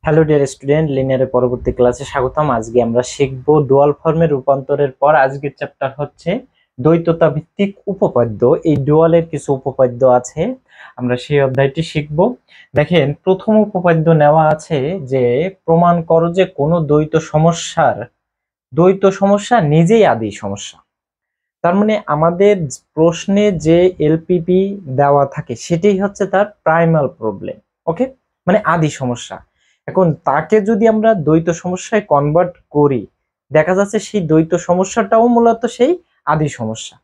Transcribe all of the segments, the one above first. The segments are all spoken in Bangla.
হ্যালো ডিয়ার স্টুডেন্ট, লিনিয়ারের পরবর্তী ক্লাসে স্বাগতম। আজকে আমরা শিখব ডুয়াল ফর্মের রূপান্তরের পর আজকের চ্যাপ্টার হচ্ছে দ্বৈততা ভিত্তিক উপপাদ্য। এই ডুয়ালের কিছু উপপাদ্য আছে, আমরা সেই অধ্যায়টি শিখব। দেখেন, প্রথম উপপাদ্য নেওয়া আছে যে প্রমাণ করো যে কোনো দ্বৈত সমস্যা নিজেই আদি সমস্যা। তার মানে আমাদের প্রশ্নে যে এলপিপি দেওয়া থাকে সেটাই হচ্ছে তার প্রাইমাল প্রবলেম। ওকে, মানে আদি সমস্যা। এখন তাকে যদি আমরা দ্বৈত সমস্যায় কনভার্ট করি, দেখা যাচ্ছে সেই দ্বৈত সমস্যাটাও মূলত সেই আদি সমস্যা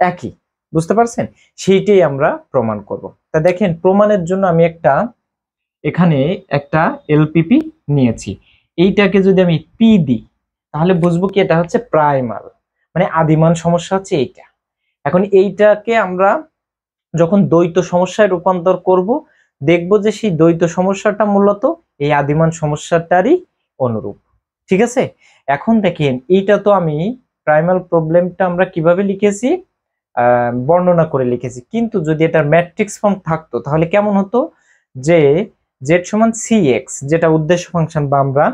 একই। বুঝতে পারছেন? সেইটাই আমরা প্রমাণ করব। তা দেখেন, প্রমাণের জন্য আমি এখানে একটা এলপিপি নিয়েছি। এইটাকে যদি আমি পি দিই তাহলে বুঝবো কি এটা হচ্ছে প্রাইমাল, মানে আদিমান সমস্যা হচ্ছে এইটা। এখন এইটাকে আমরা যখন দ্বৈত সমস্যায় রূপান্তর করব, দেখব যে সেই দ্বৈত সমস্যাটা মূলত এই আদিমান সমস্যাটারই অনুরূপ। ঠিক আছে? এখন দেখেন, এইটা তো আমি প্রাইমাল প্রবলেমটা আমরা কিভাবে লিখেছি, বর্ণনা করে লিখেছি। কিন্তু যদি এটার ম্যাট্রিক্স ফর্ম থাকতো তাহলে কেমন হতো, যে জেড সমান সি এক্স, যেটা উদ্দেশ্য ফাংশন বা আমরা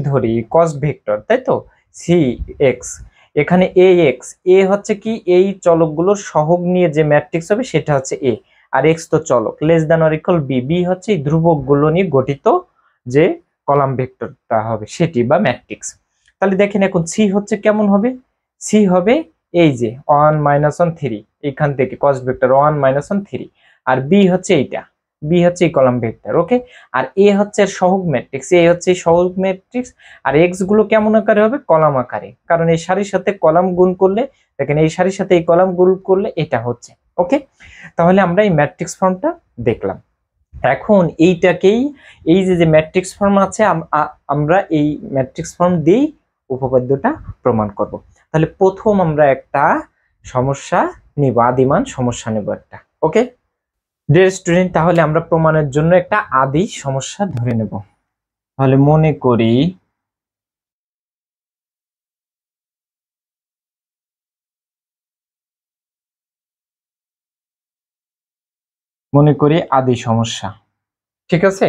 ধরি কস্ট ভেক্টর, তাই তো, সি এক্স। এখানে এ এক্স, এ হচ্ছে কি এই চলকগুলোর সহগ নিয়ে যে ম্যাট্রিক্স হবে সেটা হচ্ছে এ, আর এক্স তো চলক, less than or equal b, b হচ্ছে এই ধ্রুবকগুলো নিয়ে গঠিত যে কলাম ভেক্টরটা হবে সেটি বা ম্যাট্রিক্স। তাহলে দেখেন এখন সি হচ্ছে কেমন হবে, সি হবে এই যে 1 - 1 3, এখান থেকে কস্ট ভেক্টর 1 - 1 3, আর বি হচ্ছে এইটা, বি হচ্ছে এই কলাম ভেক্টর। ওকে, আর এ হচ্ছে সহগ ম্যাট্রিক্স, এ হচ্ছে সহগ ম্যাট্রিক্স, আর এক্স গুলো কেমন আকারে হবে, কলাম আকারে, কারণ এই সারির সাথে কলাম গুণ করলে, দেখেন এই সারির সাথে এই কলাম গুণ করলে এটা হচ্ছে। ওকে, তাহলে আমরা এই ম্যাট্রিক্স ফর্মটা দেখলাম। এখন এইটাকেই, এই যে ম্যাট্রিক্স ফর্ম আছে, আমরা এই ম্যাট্রিক্স ফর্ম দিয়েই উপপাদ্যটা প্রমাণ করব। তাহলে প্রথম আমরা একটা সমস্যা নিব, আদিমান সমস্যা নেব একটা। ওকে ডিয়ার স্টুডেন্ট, তাহলে আমরা প্রমাণের জন্য একটা আদি সমস্যা ধরে নেব। তাহলে মনে করি আদি সমস্যা। ঠিক আছে,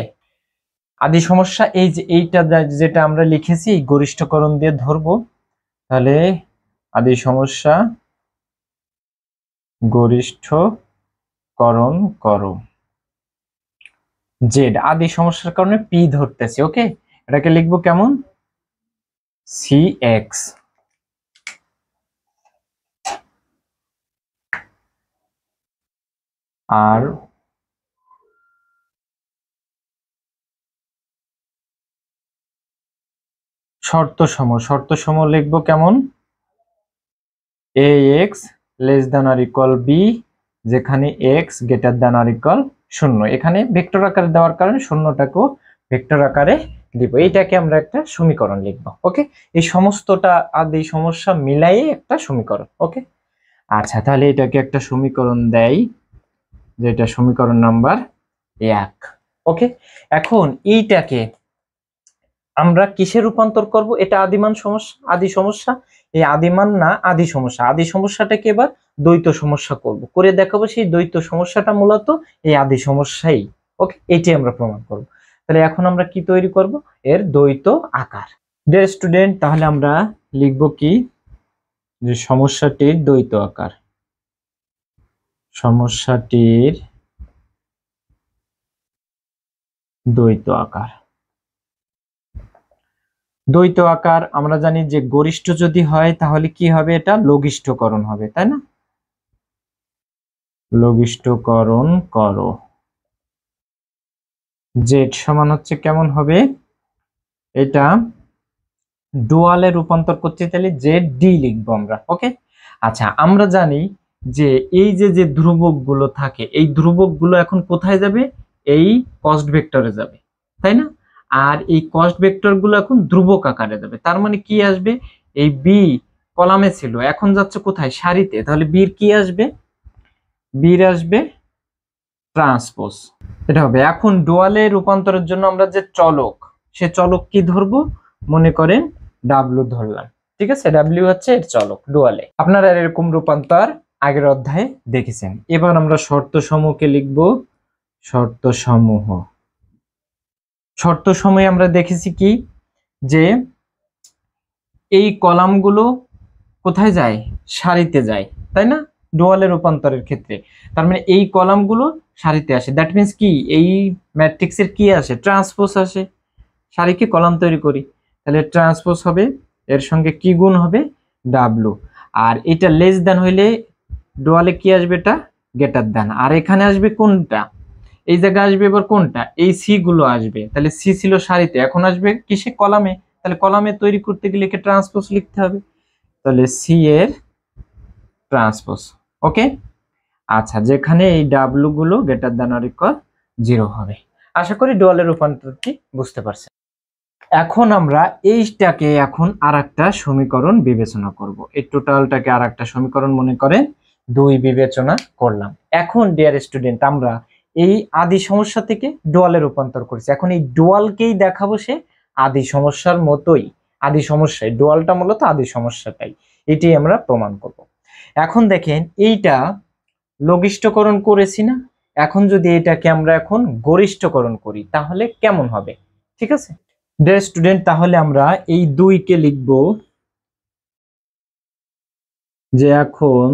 আদি সমস্যা এই যে এইটা যেটা আমরা লিখেছি গরিষ্ঠকরণ দিয়ে ধরবো। তাহলে আদি সমস্যা গরিষ্ঠকরণ করো, জেড আদি সমস্যার কারণে পি ধরতেছি। ওকে, এটাকে লিখবো কেমন, সি এক্স, আর শর্ত সম লিখবো কেমন, এ x less than or equal B, যেখানে x greater than or equal 0। এখানে ভেক্টর আকারে দেওয়ার কারণে শূন্যটাকেও ভেক্টর আকারে দিব। এইটাকে আমরা একটা সমীকরণ লিখবো। ওকে, এই সমস্তটা আদি সমস্যা মিলাইয়ে একটা সমীকরণ। ওকে, আচ্ছা, তাহলে এটাকে একটা সমীকরণ দেয়, যেটা সমীকরণ নাম্বার 1। ওকে, এখন এইটাকে আমরা কিসে রূপান্তর করব, এটা আদিমান সমস্যা, আদি সমস্যা, এই আদিমান না আদি সমস্যা, আদি সমস্যাটাকে এবার দ্বৈত সমস্যা করব, করে দেখাবো সেই দ্বৈত সমস্যাটা মূলত এই আদি সমস্যাই। ওকে, এটাই আমরা প্রমাণ করব। তাহলে এখন আমরা কি তৈরি করব, এর দ্বৈত আকার। ডিয়ার স্টুডেন্ট, তাহলে আমরা লিখব কি, যে সমস্যাটির দ্বৈত আকার, সমস্যাটির দ্বৈত আকার। দ্বৈত আকার আমরা জানি যে গরিষ্ঠ যদি হয় তাহলে কি হবে, এটা লঘিষ্ঠকরণ হবে, তাই না, লঘিষ্ঠকরণ করো। জেড সমান হচ্ছে কেমন হবে, এটা ডুয়ালে রূপান্তর করতে চাইলে জেড ডি লিখবো আমরা। ওকে, আচ্ছা, আমরা জানি যে এই যে ধ্রুবক গুলো থাকে, এই ধ্রুবক গুলো এখন কোথায় যাবে, এই কস্ট ভেক্টরে যাবে, তাই না, আর এই কস্ট ভেক্টর গুলো এখন ধ্রুবক আকারে যাবে। তার মানে কি আসবে, এই বি কলামে ছিল, এখন যাচ্ছে কোথায়, সারিতে, তাহলে বির কি আসবে, বির আসবে ট্রান্সপোজ, এটা হবে। এখন ডুয়ালে রূপান্তরের জন্য আমরা যে চলক, সে চলক কি ধরবো, মনে করেন ডাব্লিউ ধরলাম। ঠিক আছে, ডাব্লিউ হচ্ছে এর চলক ডুয়ালে। আপনারা এরকম রূপান্তর আগের অধ্যায়ে দেখেছেন। এবার আমরা শর্ত সমূহকে লিখবো, শর্ত সমূহ। শর্ত সময়ে আমরা দেখেছি কি যে এই কলামগুলো কোথায় যায়, সারিতে যায়, তাই না? ডুয়ালে রূপান্তরের ক্ষেত্রে তার মানে এই কলামগুলো সারিতে আসে, দ্যাট মিন্স কি এই ম্যাট্রিক্সের কি আসে, ট্রান্সপোজ আসে। সারিকে কলাম তৈরি করি, তাহলে ট্রান্সপোজ হবে, এর সঙ্গে কি গুণ হবে, ডাব্লু। আর এটা লেস দেন হইলে ডুয়ালে কি আসবে, এটা গ্রেটার দেন। আর এখানে আসবে কোনটা, এই জায়গায় আসবে এবার কোনটা, এই সি গুলো আসবে। তাহলে সি ছিল সারিতে, এখন আসবে কিসে, কলামে। তাহলে কলামে তৈরি করতে গেলে একে ট্রান্সপোজ লিখতে হবে, তাহলে সি এর ট্রান্সপোজ। ওকে, আচ্ছা, যেখানে এই ডাব্লু গুলো গ্রেটার দ্যান অর ইকুয়াল 0 হবে। আশা করি ডুয়ালের রূপান্তরটি বুঝতে পারছেন। এখন আমরা এইটাকে এখন আরেকটা সমীকরণ বিবেচনা করব। এই টোটালটাকে আরেকটা সমীকরণ মনে করেন 2 বিবেচনা করলাম। এখন ডিয়ার স্টুডেন্ট, আমরা এই আদি সমস্যা থেকে ডুয়ালে রূপান্তর করেছি। এখন এই ডুয়ালকেই দেখাবো সে আদি সমস্যার মতোই, আদি সমস্যায় ডুয়ালটা মূলত আদি সমস্যাটাই, এটি আমরা প্রমাণ করব। এখন দেখেন এইটা লঘিষ্ঠকরণ করেছি না, এখন যদি এটাকে আমরা এখন গরিষ্ঠকরণ করি তাহলে কেমন হবে, ঠিক আছে ডিয়ার স্টুডেন্ট? তাহলে আমরা এই 2 কে লিখব যে এখন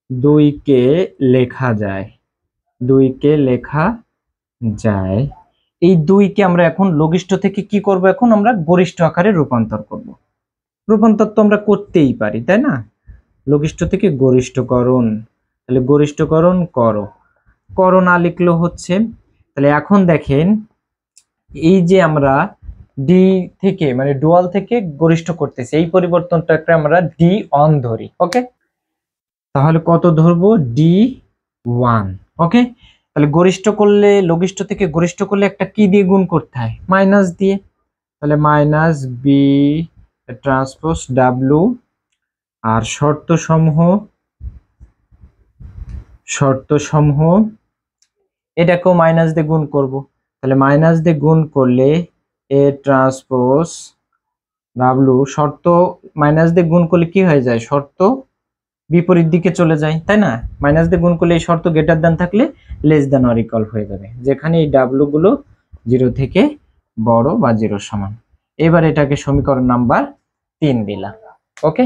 2 কে লেখা যায়, 2 কে লেখা যায়। এই 2 কে আমরা এখন লঘিষ্ঠ থেকে কি করব, এখন আমরা গরিষ্ঠ আকারে রূপান্তর করব। রূপান্তর তো আমরা করতেই পারি, তাই না? লঘিষ্ঠ থেকে গরিষ্ঠকরণ, তাহলে গরিষ্ঠকরণ করো, করো না লিখলেও হচ্ছে। তাহলে এখন দেখেন এই যে আমরা ডি থেকে মানে ডুয়াল থেকে গরিষ্ঠ করতেছি, এই পরিবর্তনটাকে আমরা ডি অন ধরি। ওকে, তাহলে কত ধরবো, ডি 1। ওকে, তাহলে গরিষ্ঠ করলে, লঘিষ্ঠ থেকে গরিষ্ঠ করলে একটা কি দিয়ে গুণ করতে হয়, মাইনাস দিয়ে। তাহলে মাইনাস বি ট্রান্সপোজ ডাব্লু, আর শর্ত সমূহ এটাকেও মাইনাস দিয়ে গুণ করব। তাহলে মাইনাস দিয়ে গুণ করলে এ ট্রান্সপোজ ডাব্লু, শর্ত মাইনাস দিয়ে গুণ করলে কি হয়ে যায়, শর্ত বিপরীত দিকে চলে যায়, তাই না? মাইনাস দিয়ে গুণ করলে এই শর্ত গ্রেটার দ্যান থাকলে লেস দ্যান অর ইকুয়াল হয়ে যাবে, যেখানে এই ডাব্লু গুলো 0 থেকে বড় বা 0 সমান। এবার এটাকে সমীকরণ নাম্বার 3 দিলাম। ওকে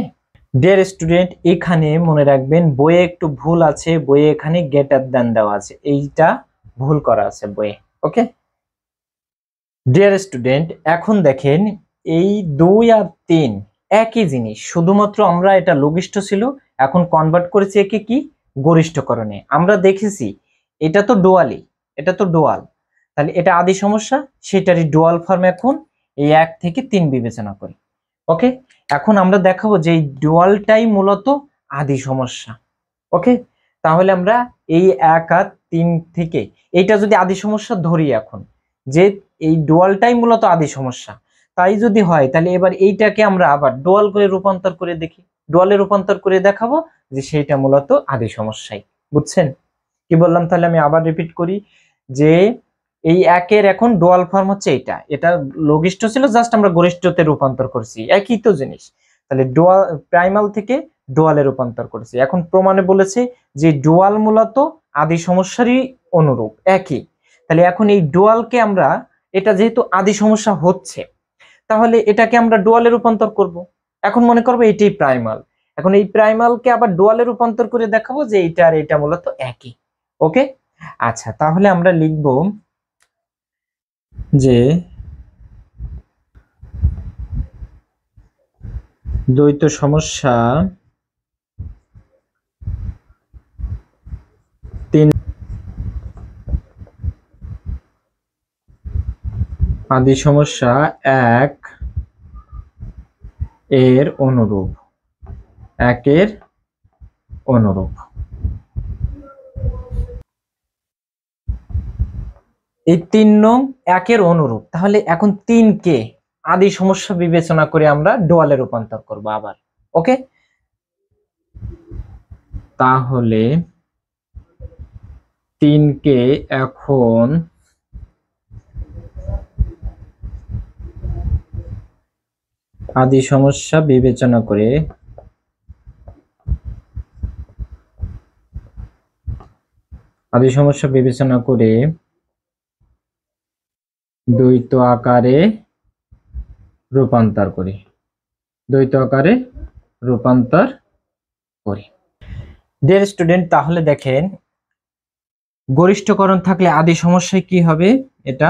ডিয়ার স্টুডেন্ট, এখানে মনে রাখবেন বইয়ে একটু ভুল আছে, বইয়ে এখানে গ্রেটার দ্যান দেওয়া আছে, এইটা ভুল করা আছে বইয়ে। ওকে ডিয়ার স্টুডেন্ট, এখন দেখেন এই 2 আর 3 একই জিনিস, শুধুমাত্র আমরা এটা লঘিষ্ঠ ছিল, এখন কনভার্ট করেছি একে কি গরিষ্ঠকরণে। আমরা দেখেছি এটা তো ডুয়ালি, এটা তো ডুয়াল, তাহলে এটা আদি সমস্যা, সেটারই ডুয়াল ফর্ম এখন এই 1 থেকে 3 বিবেচনা করি। ওকে, এখন আমরা দেখাবো যে এই ডুয়ালটাই মূলত আদি সমস্যা। ওকে, তাহলে আমরা এই 1 আর 3 থেকে এইটা যদি আদি সমস্যা ধরি, এখন যে এই ডুয়ালটাই মূলত আদি সমস্যা, তাই যদি হয় তাহলে এবার এইটাকে আমরা আবার ডুয়াল করে রূপান্তর করে দেখি, ডুয়ালে রূপান্তর করে দেখাবো যে সেইটা মূলত আদি সমস্যাই। বুঝছেন কি বললাম? তাহলে আমি আবার রিপিট করি যে এই 1 এর এখন ডুয়াল ফর্ম হচ্ছে এটা, এটা লঘিষ্ঠ ছিল, জাস্ট আমরা গরিষ্ঠতে রূপান্তর করছি, একই তো জিনিস। তাহলে ডুয়াল প্রাইমাল থেকে ডুয়ালে রূপান্তর করেছি। এখন প্রমাণে বলেছে যে ডুয়াল মূলত আদি সমস্যারই অনুরূপ, একই। তাহলে এখন এই ডুয়ালকে আমরা, এটা যেহেতু আদি সমস্যা হচ্ছে, তাহলে এটাকে আমরা ডুয়ালে রূপান্তর করব। এখন মনে করবো এটাই প্রাইমাল, এখন এই প্রাইমালকে আবার ডুয়ালে রূপান্তর করে দেখাবো যে এইটা আর এটা মূলত একই। ওকে, আচ্ছা, তাহলে আমরা লিখব যে দ্বৈত সমস্যা 3 আদি সমস্যা 1 এর অনুরূপ, 1 এর অনুরূপ। এই 3 নং 1 এর অনুরূপ, তাহলে এখন 3 কে আদি সমস্যা বিবেচনা করে আমরা ডুয়ালে রূপান্তর করব আবার। ওকে, তাহলে 3 কে এখন আদি সমস্যা বিবেচনা করে দ্বৈত আকারে রূপান্তর করি, দ্বৈত আকারে রূপান্তর করি। ডিয়ার স্টুডেন্ট, তাহলে দেখেন গরিষ্ঠকরণ থাকলে আদি সমস্যায় কি হবে, এটা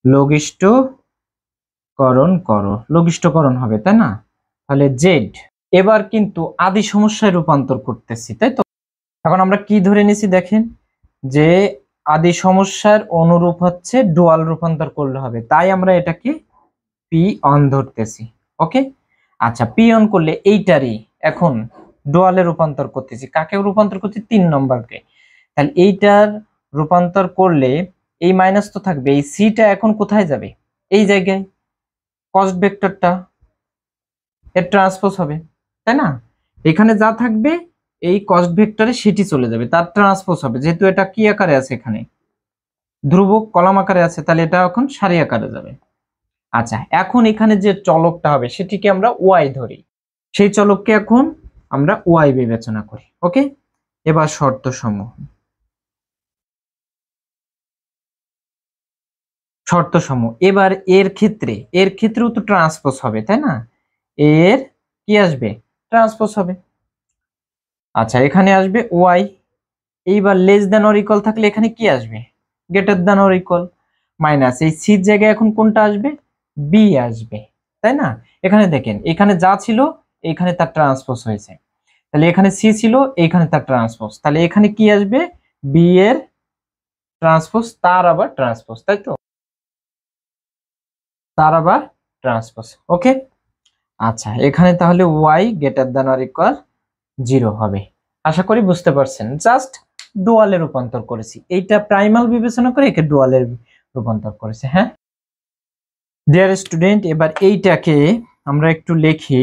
লঘিষ্ঠকরণ করো, লঘিষ্ঠকরণ হবে, তাই না? তাহলে জেড। এবার কিন্তু আদি সমস্যায় রূপান্তর করতেছি, তাই তো? এখন আমরা কি ধরে নিছি দেখেন, যে আদি সমস্যার অনুরূপ হচ্ছে ডুয়াল রূপান্তর করলে হবে, তাই আমরা এটাকে পি অন ধরতেছি। ওকে, আচ্ছা, পি অন করলে এইটারই এখন ডুয়ালে রূপান্তর করতেছি। কাকে রূপান্তর করছি? 3 নম্বরকে। তাহলে এইটার রূপান্তর করলে এই মাইনাস তো থাকবে, এই সিটা এখন কোথায় যাবে? এই জায়গায় কস্ট ভেক্টরটা এর ট্রান্সপোজ হবে, তাই না? এখানে যা থাকবে এই কস্ট ভেক্টরে সেটি চলে যাবে, তার ট্রান্সপোজ হবে। যেহেতু এটা কি আকারে আছে, এখানে ধ্রুবক কলাম আকারে আছে, তাহলে এটা এখন সারি আকারে যাবে। আচ্ছা, এখন এখানে যে চলকটা হবে সেটিকে আমরা ওয়াই ধরি, সেই চলককে এখন আমরা ওয়াই বিবেচনা করি। ওকে, এবার শর্ত সমূহ, এবার এর ক্ষেত্রেও তো ট্রান্সপোজ হবে, তাই না? এর কি আসবে? ট্রান্সপোজ হবে। আচ্ছা, এখানে আসবে ওয়াই। এইবার লেস দ্যান অর ইকুয়াল থাকলে এখানে কি আসবে? Greater than or equal. Minus এই সির জায়গায় এখন কোনটা আসবে? বি আসবে, তাই না? এখানে দেখেন, এখানে যা ছিল এখানে তার ট্রান্সপোজ হয়েছে, তাহলে এখানে সি ছিল, এখানে তার ট্রান্সপোজ, তাহলে এখানে কি আসবে? বি এর ট্রান্সপোজ, তার আবার ট্রান্সপোজ, তাই তো? তার আবার ট্রান্সপোজ। ওকে, আচ্ছা, এখানে তাহলে y greater than or equal 0 হবে। আশা করি বুঝতে পারছেন। জাস্ট ডুয়ালে রূপান্তর করেছি, এইটা প্রাইমাল বিবেচনা করে একে ডুয়ালে রূপান্তর করেছে। হ্যাঁ ডিয়ার স্টুডেন্ট, এবার এইটাকে আমরা একটু লিখি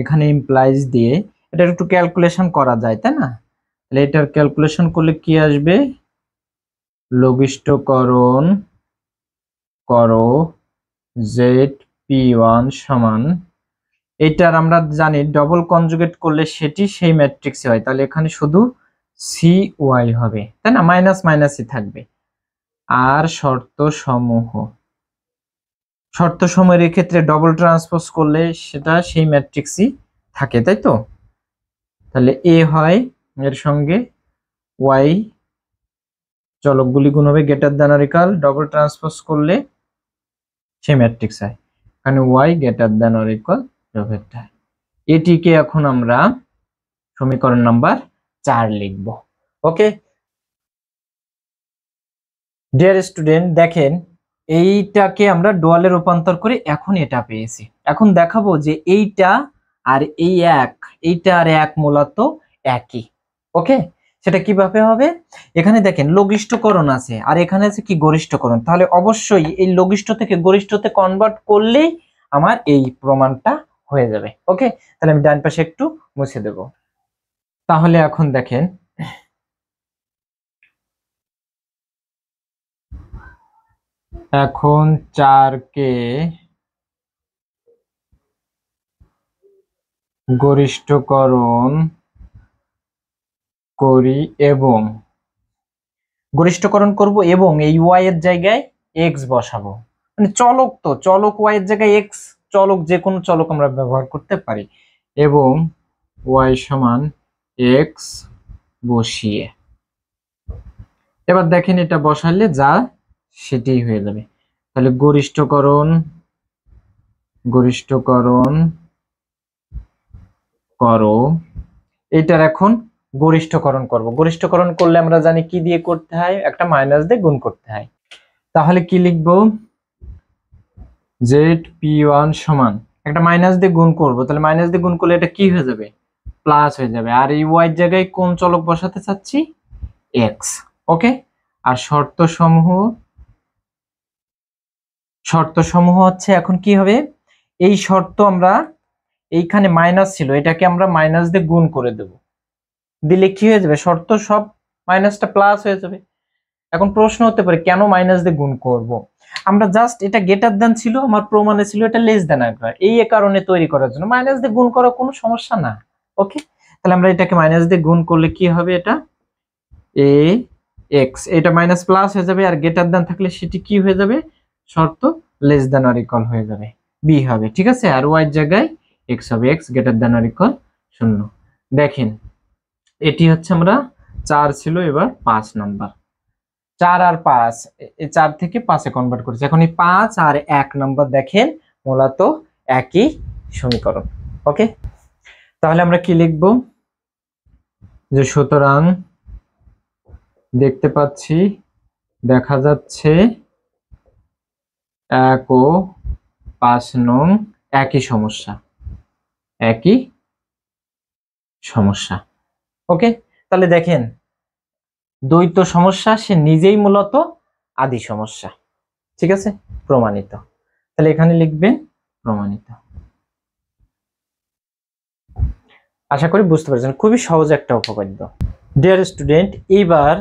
এখানে ইমপ্লাইজ দিয়ে, এটা একটু ক্যালকুলেশন করা যায়, তাই না? তাহলে এটার ক্যালকুলেশন করলে কি আসবে? লঘিষ্ঠকরণ করো জেড পি ওয়ান সমান, এটার আমরা জানি ডবল কনজুগেট করলে সেটি সেই ম্যাট্রিক্সে হয়, তাহলে এখানে শুধু সি ওয়াই হবে, তাই না? মাইনাস মাইনাসই থাকবে। আর শর্ত সমূহের ক্ষেত্রে ডবল ট্রান্সপোজ করলে সেটা সেই ম্যাট্রিক্সই থাকে, তাই তো? তাহলে এ হয় এর সঙ্গে ওয়াই, চলকগুলি গুণ হবে greater than or equal, double transpose করলে সেই ম্যাট্রিক্স হয়, এখানে y greater than or equal vector. এটিকে এখন আমরা সমীকরণ নাম্বার 4 লিখব। ওকে ডিয়ার স্টুডেন্ট, দেখেন এইটাকে আমরা ডুয়ালে রূপান্তর করে এখন এটা পেয়েছি। এখন দেখাবো যে এইটা আর এইটা আর এক মূলত একই। ওকে, সেটা কিভাবে হবে? এখানে দেখেন লঘিষ্ঠকরণ আছে আর এখানে আছে কি? গরিষ্ঠকরণ। তাহলে অবশ্যই এই লঘিষ্ঠ থেকে গরিষ্ঠতে কনভার্ট করলেই আমার এই প্রমাণটা হয়ে যাবে। ওকে, তাহলে আমি ডান পাশে একটু মুছে দেব। তাহলে এখন দেখেন, এখন 4কে গরিষ্ঠকরণ করি এবং করব এবং এই ওয়াই এর জায়গায় এক্স বসাবো। মানে চলক, তো চলক ওয়াই এর জায়গায় এক্স, চলক যে কোনো চলক আমরা ব্যবহার করতে পারি, এবং ওয়াই সমান এক্স বসিয়ে এবার দেখেন এটা বসালে যা সেটাই হয়ে যাবে। তাহলে গরিষ্ঠকরণ করো, এটার এখন গরিষ্ঠকরণ করব। গরিষ্ঠকরণ করলে আমরা জানি কি দিয়ে করতে হয়? একটা মাইনাস দিয়ে গুণ করতে হয়। তাহলে কি লিখবো? জেড পি ওয়ান সমান একটা মাইনাস দিয়ে গুণ করব, তাহলে মাইনাস দিয়ে গুণ করলে এটা কি হয়ে যাবে? প্লাস হয়ে যাবে। আর এই ওয়াই জায়গায় কোন চলক বসাতে চাচ্ছি? এক্স। ওকে, আর শর্ত সমূহ হচ্ছে এখন কি হবে? এই শর্ত আমরা এইখানে মাইনাস ছিল, এটাকে আমরা মাইনাস দিয়ে গুণ করে দেব, দিলে কি হয়ে যাবে? শর্ত সব মাইনাসটা প্লাস হয়ে যাবে। এখন প্রশ্ন হতে পারে কেন মাইনাস দিয়ে গুণ করব? আমরা জাস্ট এটা গ্রেটার দ্যান ছিল, আমার প্রমাণে ছিল এটা লেস দ্যান আকার, এই কারণে তৈরি করার জন্য মাইনাস দিয়ে গুণ করা কোনো সমস্যা না। ওকে, তাহলে আমরা এটাকে মাইনাস দিয়ে গুণ করলে কি হবে? এটা এ এক্স, এটা মাইনাস প্লাস হয়ে যাবে, আর গ্রেটার দ্যান থাকলে সেটি কি হয়ে যাবে, শর্ত লেস দ্যান অর ইকুয়াল হয়ে যাবে, বি হবে। ঠিক আছে, আর ওয়াই জায়গায় এক্স হবে, x greater than or equal 0। দেখেন এটি হচ্ছে আমরা 4 ছিল, এবার 5 নাম্বার। 4 আর 5, এই 4 থেকে 5 এ কনভার্ট করেছে। এখন এই 5 আর 1 নাম্বার দেখেন মূলত একই সমীকরণ। ওকে, তাহলে আমরা কি লিখব, যে সুতরাং দেখতে পাচ্ছি, দেখা যাচ্ছে 1 ও 5 নং একই সমস্যা, একই সমস্যা। ওকে, তাহলে দেখেন দ্বৈত সমস্যা সে নিজেই মূলত আদি সমস্যা। ঠিক আছে, প্রমাণিত। তাহলে এখানে লিখবেন প্রমাণিত। আশা করি বুঝতে পারছেন, খুবই সহজ একটা উপপাদ্য। ডিয়ার স্টুডেন্ট, এইবার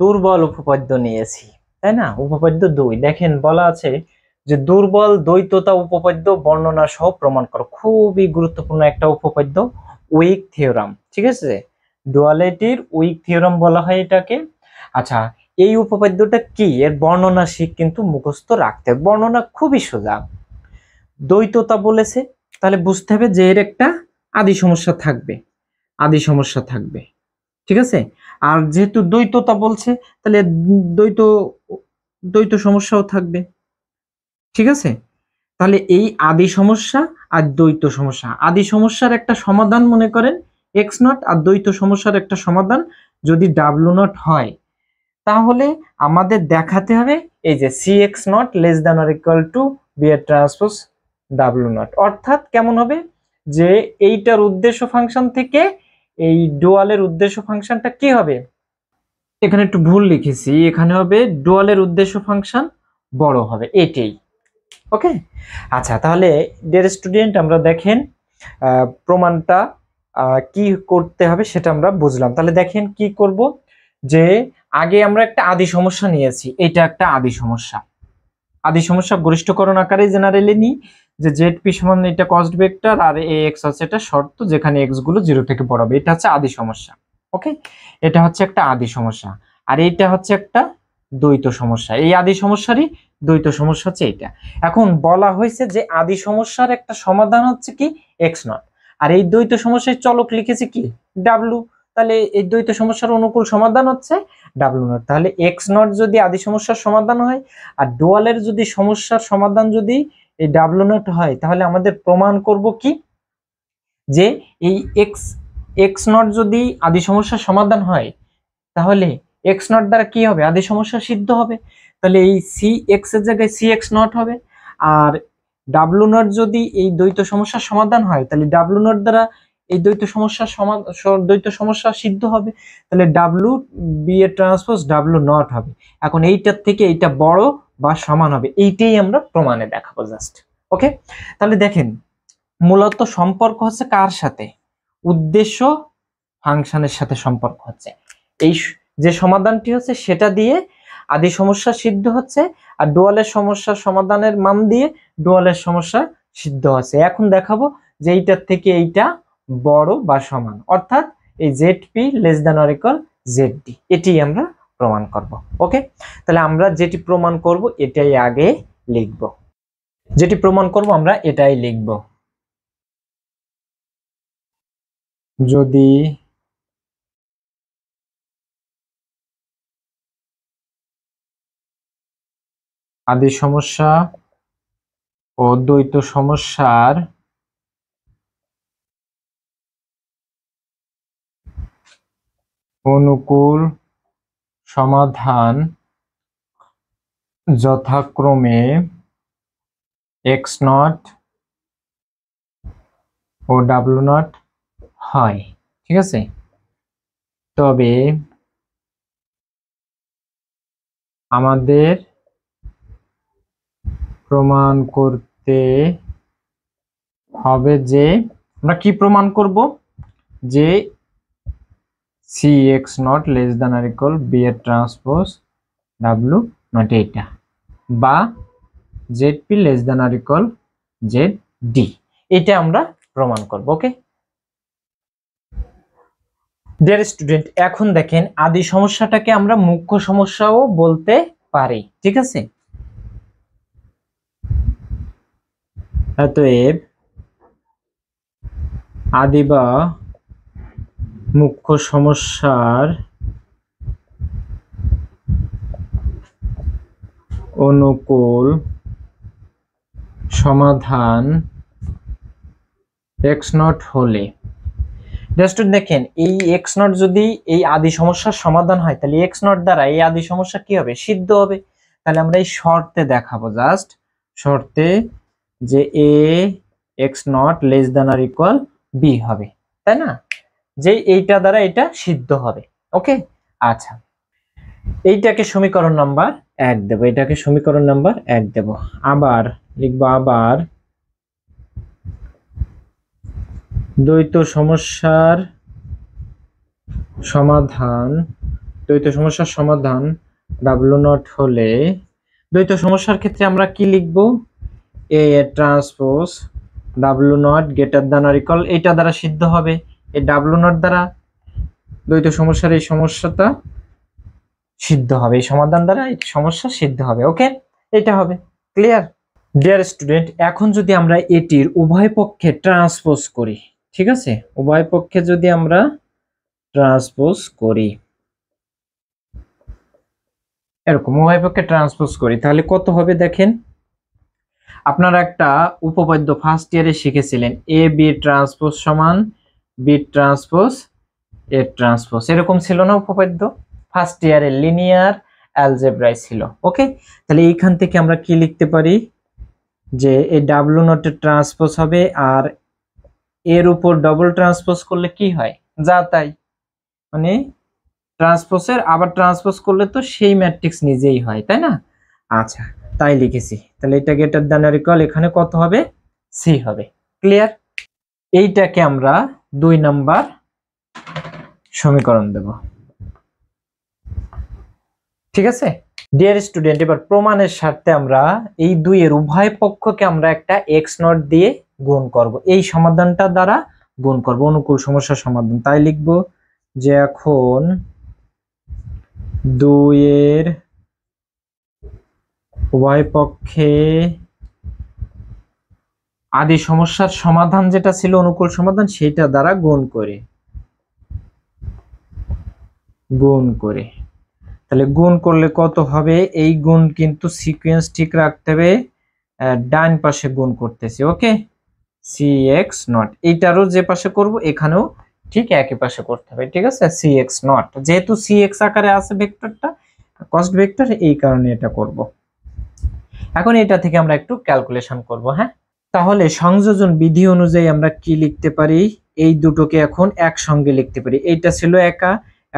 দুর্বল উপপাদ্য নিয়েছি, তাই না? উপপাদ্য 2 দেখেন বলা আছে যে দুর্বল দ্বৈততা উপপাদ্য বর্ণনা সহ প্রমাণ করো। খুবই গুরুত্বপূর্ণ একটা উপপাদ্য, উইক থিওরাম। ঠিক আছে, ডুয়ালিটির উইক থিওরাম বলা হয় এটাকে। আচ্ছা, এই উপপাদ্যটা কি, এর বর্ণনা শিখ কিন্তু মুখস্থ রাখতে হবে। বর্ণনা খুবই সোজা। দ্বৈততা বলেছে, তাহলে বুঝতে হবে যে এর একটা আদি সমস্যা থাকবে, আদি সমস্যা থাকবে। ঠিক আছে, আর যেহেতু দ্বৈততা বলছে তাহলে দ্বৈত দ্বৈত সমস্যাও থাকবে। ঠিক আছে, তাহলে এই আদি সমস্যা আর দ্বৈত সমস্যা, আদি সমস্যার একটা সমাধান মনে করেন এক্স নট, আর দ্বৈত সমস্যার একটা সমাধান যদি ডাব্লিউ নট হয়, তাহলে আমাদের দেখাতে হবে এই যে c x not less than or equal to b এর ট্রান্সপোজ ডাব্লিউ নট। অর্থাৎ কেমন হবে, যে এইটার উদ্দেশ্য ফাংশন থেকে এই ডুয়ালের উদ্দেশ্য ফাংশনটা কি হবে, এখানে একটু ভুল লিখেছি, এখানে হবে ডুয়ালের উদ্দেশ্য ফাংশন বড় হবে, এটাই। ওকে, আচ্ছা, তাহলে ডিয়ার স্টুডেন্ট আমরা দেখেন প্রমাণটা কি করতে হবে সেটা আমরা বুঝলাম। তাহলে দেখেন কি করব, যে আগে আমরা একটা আদি সমস্যা নিয়েছি, এটা একটা আদি সমস্যা। আদি সমস্যা গরিষ্ঠকরণ আকারে জেনারেলি নিই, যে জেড পি সমান এটা কস্ট ভেক্টর, আর এ এক্স হচ্ছে এটা শর্ত যেখানে এক্স গুলো 0 থেকে বড় হবে। এটা হচ্ছে আদি সমস্যা। ওকে, এটা হচ্ছে একটা আদি সমস্যা, আর এইটা হচ্ছে একটা দ্বৈত সমস্যা। এই আদি সমস্যারই দ্বৈত সমস্যা হচ্ছে এইটা। এখন বলা হয়েছে যে আদি সমস্যার একটা সমাধান হচ্ছে কি এক্স নট, আর এই দ্বৈত সমস্যার চলক লিখেছে কি ডাব্লু। তাহলে এই দ্বৈত সমস্যার অনুকূল সমাধান হচ্ছে ডাব্লু নট। তাহলে এক্স নট যদি আদি সমস্যার সমাধান হয়, আর ডুয়ালের যদি সমস্যার সমাধান যদি এই ডাব্লু নট হয়, তাহলে আমাদের প্রমাণ করব কি, যে এই এক্স এক্স নট যদি আদি সমস্যার সমাধান হয়, তাহলে এক্স নট দ্বারা কি হবে, আদি সমস্যা সিদ্ধ হবে। তাহলে এই সি এক্স এর জায়গায় সি এক্স নট হবে। আর ডাব্লু নট যদি এই দ্বৈত সমস্যার সমাধান হয়, তাহলে ডাব্লু নট দ্বারা এই দ্বৈত সমস্যা সিদ্ধ হবে। তাহলে ডাব্লু বি এর ট্রান্সপোজ ডাব্লু নট হবে। এখন এইটার থেকে এইটা বড় বা সমান হবে, এইটাই আমরা প্রমাণে দেখাবো জাস্ট। ওকে, তাহলে দেখেন মূলত সম্পর্ক হচ্ছে কার সাথে, উদ্দেশ্য ফাংশনের সাথে সম্পর্ক হচ্ছে। এই যে সমাধানটি হচ্ছে সেটা দিয়ে আদি সমস্যা সিদ্ধ হচ্ছে, আর ডুয়ালের সমস্যার সমাধানের মান দিয়ে ডুয়ালের সমস্যা সিদ্ধ হচ্ছে। এখন দেখাবো যে এইটার থেকে এইটা বড় বা সমান, অর্থাৎ এই Z p less than or equal z D, এটি আমরা প্রমাণ করব। ওকে, তাহলে আমরা যেটি প্রমাণ করব এটাই আগে লিখব, যেটি প্রমাণ করব আমরা এটাই লিখব। যদি আদি সমস্যা ও দ্বৈত সমস্যার অনুকূল সমাধান যথাক্রমে এক্স নট ও ডাব্লু নট হয়, ঠিক আছে, তবে আমাদের প্রমাণ করতে হবে যে, আমরা কি প্রমাণ করব, যে c x not less than or equal b এর ট্রান্সপোজ ডাব্লু নট, এইটা, বা z p less than or equal z d, এটা আমরা প্রমাণ করব। ওকে, ডিয়ার স্টুডেন্ট, এখন দেখেন আদি সমস্যাটাকে আমরা মুখ্য সমস্যাও বলতে পারি, ঠিক আছে। অতএব আদি বা মুখ্য সমস্যার অনুকূল সমাধান x নট হলে, জাস্ট দেখেন এই x নট যদি এই আদি সমস্যার সমাধান হয় তাহলে x নট দ্বারা এই আদি সমস্যা কি হবে, সিদ্ধ হবে। তাহলে আমরা এই শর্তে দেখাবো, জাস্ট শর্তে যে a x not less than or equal b হবে, তাই না, যে এইটা দ্বারা এটা সিদ্ধ হবে। ওকে, আচ্ছা, এইটাকে সমীকরণ নাম্বার 1 দেব, এটাকে সমীকরণ নাম্বার 1 দেব। আবার লিখবো, আবার দ্বৈত সমস্যার সমাধান ডাব্লু নট হলে, দ্বৈত সমস্যার ক্ষেত্রে আমরা কি লিখব, এ ট্রান্সপোজ ডাব্লু not greater than or equal, এটা দ্বারা সিদ্ধ হবে, এই ডাব্লু নট দ্বারা দ্বৈত সমস্যার এই সমস্যাটা সিদ্ধ হবে, এই সমাধান দ্বারা এই সমস্যা সিদ্ধ হবে। ওকে, এটা হবে ক্লিয়ার। ডিয়ার স্টুডেন্ট, এখন যদি আমরা এটির উভয় পক্ষে ট্রান্সপোজ করি, ঠিক আছে, উভয় পক্ষে যদি আমরা ট্রান্সপোজ করি, এরকম উভয় পক্ষে ট্রান্সপোজ করি, তাহলে কত হবে দেখেন। আপনারা একটা উপপাদ্য ফার্স্ট ইয়ারে শিখেছিলেন, এ বি ট্রান্সপোজ সমান বি ট্রান্সপোজ এ ট্রান্সপোজ, এরকম ছিল না উপপাদ্য, ফার্স্ট ইয়ারে লিনিয়ার অ্যালজেব্রায় ছিল। ওকে, তাহলে এইখান থেকে আমরা কি লিখতে পারি, যে এই ডাব্লু নটের ট্রান্সপোজ হবে, আর এর উপর ডবল ট্রান্সপোজ করলে কি হয়, যা তাই, মানে ট্রান্সপোজের আবার ট্রান্সপোজ করলে তো সেই ম্যাট্রিক্স নিজেই হয়, তাই না। আচ্ছা, তাই লিখেছি, তাহলে এটা গ্রেটার দ্যান অর ইকুয়াল, এখানে কত হবে, সি হবে। ক্লিয়ার, এইটাকে আমরা 2 নাম্বার সমীকরণ দেব, ঠিক আছে। ডিয়ার স্টুডেন্ট, এবার প্রমাণের স্বার্থে আমরা এই 2 এর উভয় পক্ষকে আমরা একটা এক্স নট দিয়ে গুণ করব, এই সমাধানটা দ্বারা গুণ করব, অনুকূল সমস্যার সমাধান। তাই লিখব যে এখন 2 এর উভয় পক্ষে আদি সমস্যার সমাধান যেটা ছিল অনুকূল সমাধান, সেটা দ্বারা গুণ করে তাহলে গুণ করলে কত হবে, এই গুণ কিন্তু সিকোয়েন্স ঠিক রাখতে হবে, ডান পাশে গুণ করতেছি। ওকে, cx নট, এইটারও যে পাশে করব এখানেও ঠিক একই পাশে করতে হবে, ঠিক আছে, cx নট, যেহেতু cx আকারে আছে ভেক্টরটা, কস্ট ভেক্টর, এই কারণে এটা করব। এখন এটা থেকে আমরা একটু ক্যালকুলেশন করব। হ্যাঁ, তাহলে সংযোজন বিধি অনুযায়ী আমরা কি লিখতে পারি, এই দুটোকে এখন একসঙ্গে লিখতে পারি, এইটা ছিল একা,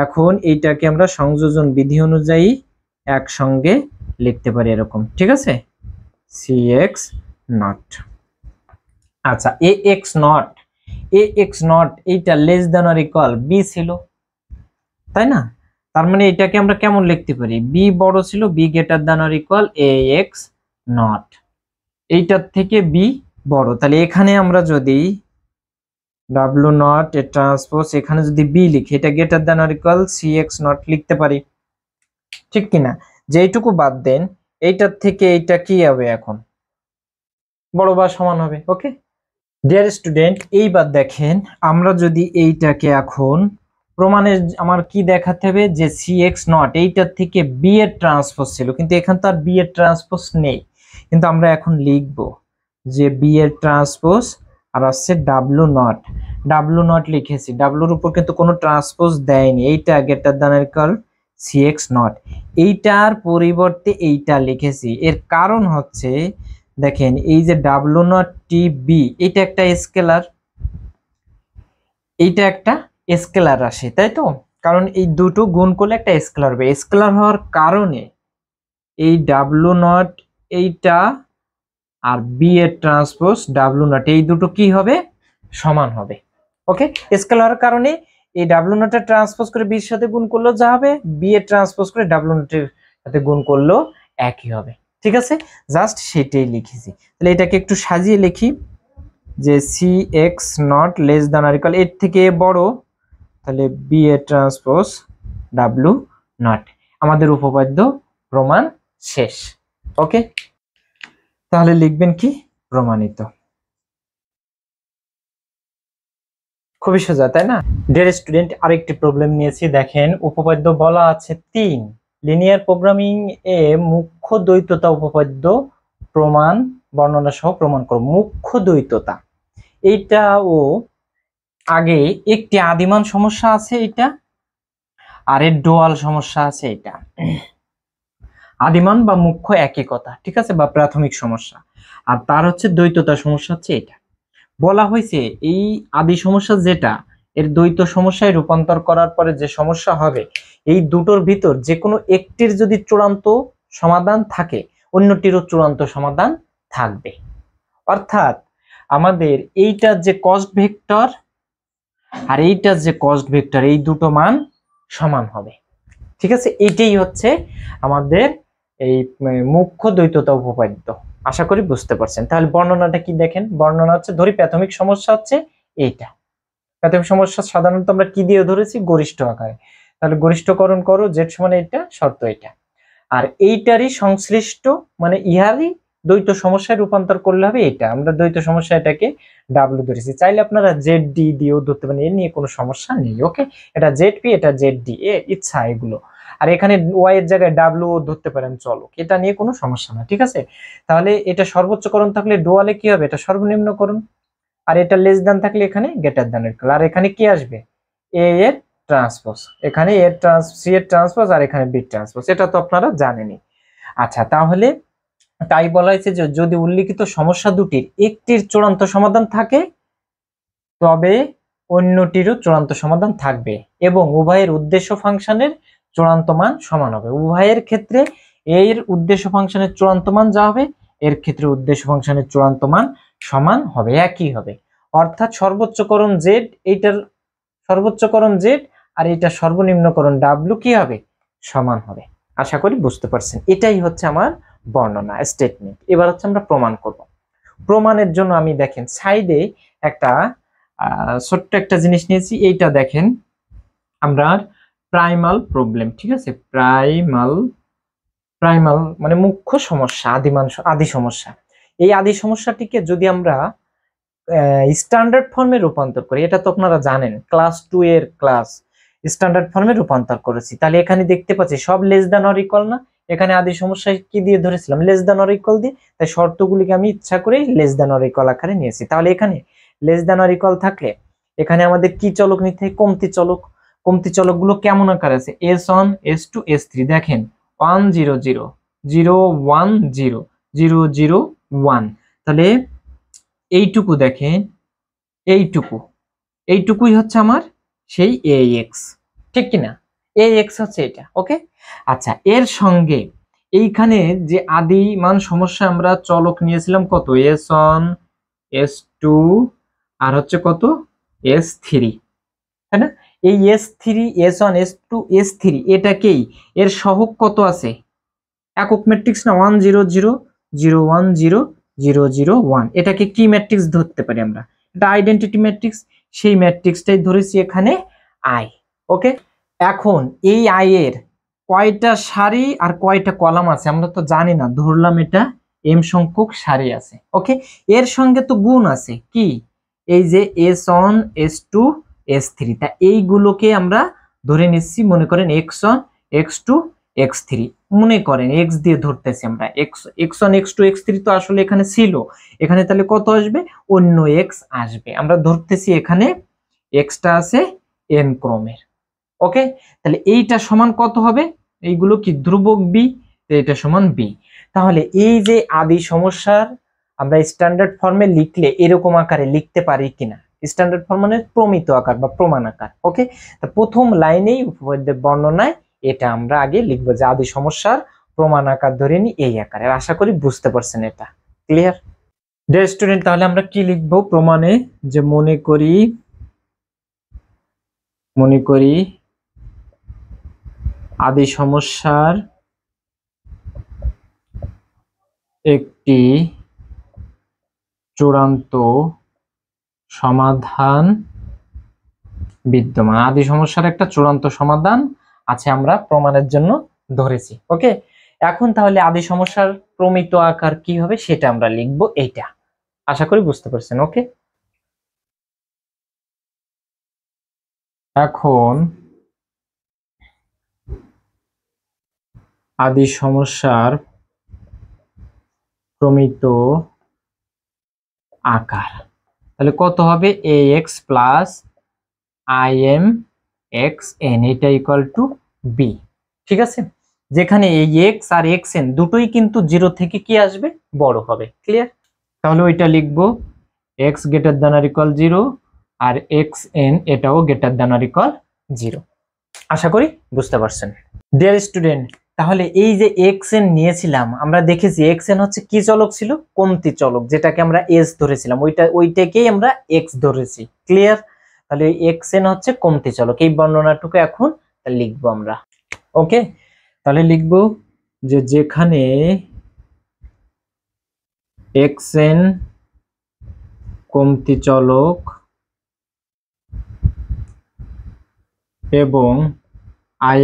এখন এইটাকে আমরা সংযোজন বিধি অনুযায়ী একসঙ্গে লিখতে পারি এরকম, ঠিক আছে, cx নট। আচ্ছা, ax নট এইটা less than or equal b ছিল, তাই না, তার মানে এটাকে আমরা কেমন লিখতে পারি, b বড় ছিল, b greater than or equal ax not, এইটার থেকে b বড়, তাহলে এখানে আমরা যদি w নট এ ট্রান্সপোজ এখানে যদি b লিখি, এটা greater than or equal cx not লিখতে পারি, ঠিক কিনা, যেইটুকু বাদ দেন এইটার থেকে এইটা কি হবে, এখন বড় বা সমান হবে। ওকে ডিয়ার স্টুডেন্ট, এইবার দেখেন আমরা যদি এইটাকে এখন প্রমাণে আমার কি দেখাতে হবে, যে cx নট এইটার থেকে b এর ট্রান্সপোজ ছিল, কিন্তু এখান তো আর b এর ট্রান্সপোজ নেই, কিন্তু আমরা এখন লিখব যে b এর ট্রান্সপোজ আর আছে ডাব্লু নট লিখেছি, ডাব্লুর উপর কিন্তু কোনো ট্রান্সপোজ দেয়নি, এইটা greater than or equal cx not, এইটার পরিবর্তে এইটা লিখেছি, এর কারণ হচ্ছে দেখেন এই যে ডাব্লু নট টি বি, এটা একটা স্কেলার, এইটা একটা স্কেলার রাশি, তাই তো, কারণ এই দুটো গুণ করলে একটা স্কেলার হবে, স্কেলার হওয়ার কারণে এই ডাব্লু নট এইটা আর বি এর ট্রান্সপোজ ডাব্লু নট এই দুটো কি হবে, সমান হবে। ওকে, স্কেলার কারণে এই ডাব্লু নটের ট্রান্সপোজ করে বি এর সাথে গুণ করলেও যা হবে, বি এর ট্রান্সপোজ করে ডাব্লু নটের সাথে গুণ করলেও একই হবে, ঠিক আছে, জাস্ট সেটাই লিখেছি। তাহলে এটাকে একটু সাজিয়ে লিখি, যে cx not less than or equal, এর থেকে বড়, তাহলে বি এ ট্রান্সপোজ ডাব্লিউ নট, আমাদের উপপাদ্য প্রমাণ শেষ। ওকে, তাহলে লিখবেন কি প্রমাণিত। খুবই সোজা তাই না? ডিয়ার স্টুডেন্ট, আরেকটি প্রবলেম নিয়েছি। দেখেন উপপাদ্য বলা আছে 3, লিনিয়ার প্রোগ্রামিং এ মুখ্য দ্বৈততা উপপাদ্য প্রমাণ বর্ণনা সহ প্রমাণ করো। মুখ্য দ্বৈততা এইটা ও আগে একটি আদিমান সমস্যা আছে এটা, আর এর ডুয়াল সমস্যা আছে এটা। আদিমান বা মুখ্য একই কথা, ঠিক আছে, বা প্রাথমিক সমস্যা, আর তার হচ্ছে দ্বৈততা সমস্যা হচ্ছে এটা। বলা হয়েছে এই আদি সমস্যা যেটা, এর দ্বৈত সমস্যায় রূপান্তর করার পরে যে সমস্যা হবে, এই দুটোর ভিতর যে কোনো একটির যদি চূড়ান্ত সমাধান থাকে, অন্যটিরও চূড়ান্ত সমাধান থাকবে। অর্থাৎ আমাদের এইটার যে কস্ট ভেক্টর আর এইটার যে কস্ট ভেক্টর, এই দুটো মান সমান হবে। ঠিক আছে, এইটাই হচ্ছে আমাদের এই মুখ্য দ্বৈততা উপপাদ্য। আশা করি বুঝতে পারছেন। তাহলে বর্ণনাটা কি দেখেন, বর্ণনা হচ্ছে ধরি প্রাথমিক সমস্যা হচ্ছে এইটা। প্রাথমিক সমস্যা সাধারণত আমরা কি দিয়ে ধরেছি, গরিষ্ঠ আকারে। তাহলে গরিষ্ঠকরণ করো, জেড সমান এটা, শর্ত এটা, আর এইটারই সংশ্লিষ্ট মানে ইহারই দ্বৈত সমস্যায় রূপান্তর করলে হবে এটা। আমরা দ্বৈত সমস্যা এটাকে ডাব্লিউ ধরেছি, চাইলে আপনারা জেড ডি দিয়েও ধরতে পারেন, এ নিয়ে কোনো সমস্যা নেই। ওকে, এটা জেড পি, এটা জেড ডি, এ ইচ্ছা এগুলো। আর এখানে ওয়াই এর জায়গায় ডাব্লিউ ধরতে পারেন, চলো, এটা নিয়ে কোনো সমস্যা না। ঠিক আছে, তাহলে এটা সর্বোচ্চ করণ থাকলে ডুয়ালে কি হবে, এটা সর্বনিম্ন করণ, আর এটা লেস দ্যান থাকলে এখানে গ্রেটার দ্যান এর, আর এখানে কি আসবে, এ এর ট্রান্সপোজ, এখানে এর সি এর ট্রান্সপোজ, আর এখানে বি ট্রান্সপোজ, এটা তো আপনারা জানেনই। আচ্ছা, তাহলে তাই বলা হয়েছে যে যদি উল্লিখিত সমস্যা দুটির একটির চূড়ান্ত সমাধান থাকে তবে অন্যটিরও চূড়ান্ত সমাধান থাকবে, এবং উভয়ের উদ্দেশ্য ফাংশনের চূড়ান্ত মান সমান হবে। উভয়ের ক্ষেত্রে এর উদ্দেশ্য ফাংশনের চূড়ান্ত মান যা হবে, এর ক্ষেত্রে উদ্দেশ্য ফাংশনের চূড়ান্ত মান সমান হবে, একই হবে। অর্থাৎ সর্বোচ্চকরণ জেড, এইটার সর্বোচ্চকরণ জেড আর এটা সর্বনিম্নকরণ ডাব্লিউ কি হবে, সমান হবে। আশা করি বুঝতে পারছেন। এটাই হচ্ছে আমার বর্ণনা স্টেটমেন্ট। এবার হচ্ছে আমরা প্রমাণ করব। প্রমাণের জন্য আমি দেখেন সাইডে একটা ছোট্ট একটা জিনিস নিয়েছি, এইটা দেখেন আমরা প্রাইমাল প্রবলেম, ঠিক আছে, প্রাইমাল মানে মুখ্য সমস্যা, আদি সমস্যা। এই আদি সমস্যাটিকে যদি আমরা স্ট্যান্ডার্ড ফর্মে রূপান্তর করি, এটা তো আপনারা জানেন, ক্লাস 2 এর ক্লাস স্ট্যান্ডার্ড ফর্মে রূপান্তর করেছি। তাহলে এখানে দেখতে পাচ্ছি সব লেস দ্যান অর ইকুয়াল না, এখানে আদি সমস্যা কি দিয়ে ধরেছিলাম, লেস দ্যান অর ইকুয়াল দিয়ে, তাই শর্তগুলিকে আমি ইচ্ছা করে লেস দ্যান অর ইকুয়াল আকারে নিয়েছি। তাহলে এখানে লেস দ্যান অর ইকুয়াল থাকলে এখানে আমাদের কি চলক নিতে হয়, কমতি চলক। কমতি চলক গুলো কেমন আকার আছে, S1 S2 S3, দেখেন 1 0 0 0 1 0 0 0 1, তাহলে এইটুকু দেখেন, এইটুকুই হচ্ছে আমার সেই AX, ঠিক কিনা, AX হচ্ছে এটা। ওকে, আচ্ছা, এর সঙ্গে এইখানে যে আদি মান সমস্যা আমরা চলক নিয়েছিলাম কত, S1 S2 আর হচ্ছে কত S3, তাই না? এই S3 S1 S2 S3 এটাকেই এর সহগ কত আছে, একক ম্যাট্রিক্স না, 1 0 0 0 1 0 0 0 1, এটাকে কি ম্যাট্রিক্স ধরতে পারি আমরা, এটা আইডেন্টিটি ম্যাট্রিক্স, সেই ম্যাট্রিক্সটাই ধরেছি এখানে আই। ওকে, এখন এই আই এর কয়টা সারি আর কয়টা কলাম আছে আমরা তো জানি না, ধরলাম এটা এম সংখ্যক সারি আছে। ওকে, এর সঙ্গে তো গুণ আছে কি, এই যে S1 S2 S3, তা এইগুলোকে আমরা ধরে নিচ্ছি, মনে করেন X1 X2 X3, মনে করেন x দিয়ে ধরতেছি আমরা, x1 x2 x3 তো আসলে এখানে ছিল, এখানে তাহলে কত আসবে, অন্য x আসবে। আমরা ধরতেছি এখানে x টা আছে n ক্রমের। ওকে, তাহলে এইটা সমান কত হবে, এইগুলো কি ধ্রুবক b, তো এটা সমান b। তাহলে এই যে আদি সমস্যার আমরা স্ট্যান্ডার্ড ফর্মে লিখলে এরকম আকারে লিখতে পারি কিনা, স্ট্যান্ডার্ড ফর্ম মানে প্রমিত আকার বা প্রমাণ আকার। ওকে, তা প্রথম লাইনেই উপপাদ্যের বর্ণনায় এটা আমরা আগে লিখবো যে আদি সমস্যার প্রমাণ আকার ধরে নি এই আকারে। আশা করি বুঝতে পারছেন, এটা ক্লিয়ার ডিয়ার স্টুডেন্ট। তাহলে আমরা কি লিখবো প্রমাণে, যে মনে করি আদি সমস্যার একটি চূড়ান্ত সমাধান বিদ্যমান। আদি সমস্যার একটা চূড়ান্ত সমাধান আছে, আমরা প্রমাণের জন্য ধরেছি। ওকে, এখন তাহলে আদি সমস্যার প্রমিত আকার কি হবে সেটা আমরা লিখবো, এইটা। আশা করি বুঝতে পারছেন। ওকে, এখন আদি সমস্যার প্রমিত আকার তাহলে কত হবে, ax প্লাস im xn এটা ইকুয়াল টু b। ঠিক আছে, যেখানে এই x আর xn দুটোই কিন্তু 0 থেকে কি আসবে, বড় হবে। ক্লিয়ার? তাহলে ওইটা লিখবো x greater than or equal 0 R xn এটাও গ্রেটার দ্যান আর ইকুয়াল 0। আশা করি বুঝতে পারছেন। ডিয়ার স্টুডেন্ট, তাহলে এই যে xn নিয়েছিলাম, আমরা দেখেছি xn হচ্ছে কি চলক ছিল, কমতি চলক, যেটাকে আমরা s ধরেছিলাম, ওইটাকেই আমরা x ধরেছি। ক্লিয়ার? তাহলে এই xn হচ্ছে কমতি চলক, এই বর্ণনাটুকু এখন লিখবো আমরা। ওকে, তাহলে লিখবো যে যেখানে xn কমতি চলক এবং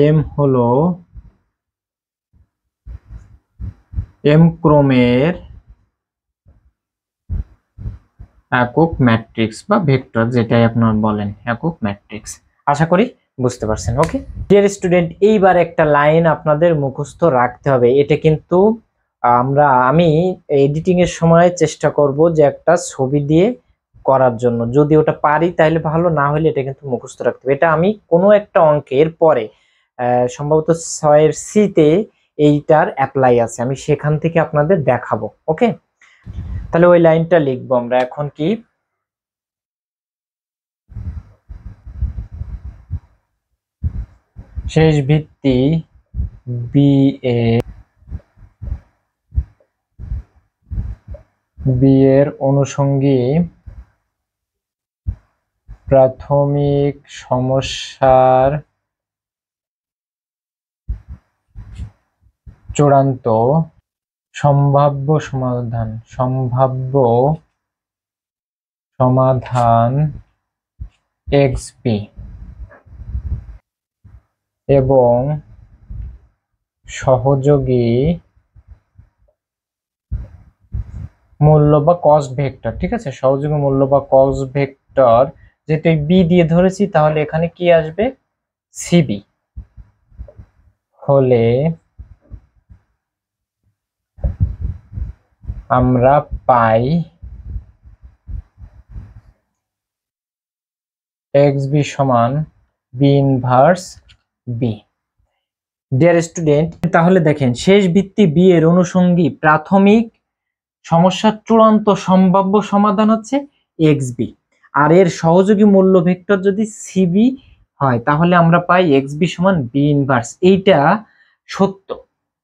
im হলো m ক্রমের একক ম্যাট্রিক্স বা ভেক্টর, যেটাই আপনারা বলেন, একক ম্যাট্রিক্স। আশা করি বুঝতে পারছেন। ওকে ডিয়ার স্টুডেন্ট, এইবার একটা লাইন আপনাদের মুখস্থ রাখতে হবে। এটা কিন্তু আমি এডিটিং এর সময় চেষ্টা করব যে একটা ছবি দিয়ে করার জন্য, যদি ওটা পারি তাহলে ভালো, না হলে এটা কিন্তু মুখস্থ রাখতে হবে। এটা আমি কোনো একটা অঙ্কের পরে সম্ভবত 6 এর সি তে এইটার অ্যাপ্লাই আছে, আমি সেখান থেকে আপনাদের দেখাবো। ওকে, তাহলে ওই লাইনটা লিখবো আমরা এখন, কি শেষ ভিত্তি বি এর অনুষঙ্গী প্রাথমিক সমস্যার চূড়ান্ত সম্ভাব্য সমাধান xb এবং সহযোগী মূল্য বা কস্ট ভেক্টর। ঠিক আছে, সহযোগী মূল্য বা কস্ট ভেক্টর, যেহেতু বি দিয়ে ধরেছি তাহলে এখানে কি আসবে, সিবি হলে আমরা পাই xb সমান b inverse b. Dear student, তাহলে দেখেন শেষ ভিত্তি বি এর অনুষঙ্গী প্রাথমিক সমস্যার চূড়ান্ত সম্ভাব্য সমাধান হচ্ছে xb, আর এর সহযোগী মূল্য ভেক্টর যদি সিবি হয় তাহলে আমরা পাই xb সমান বি ইনভার্স। এইটা সত্য,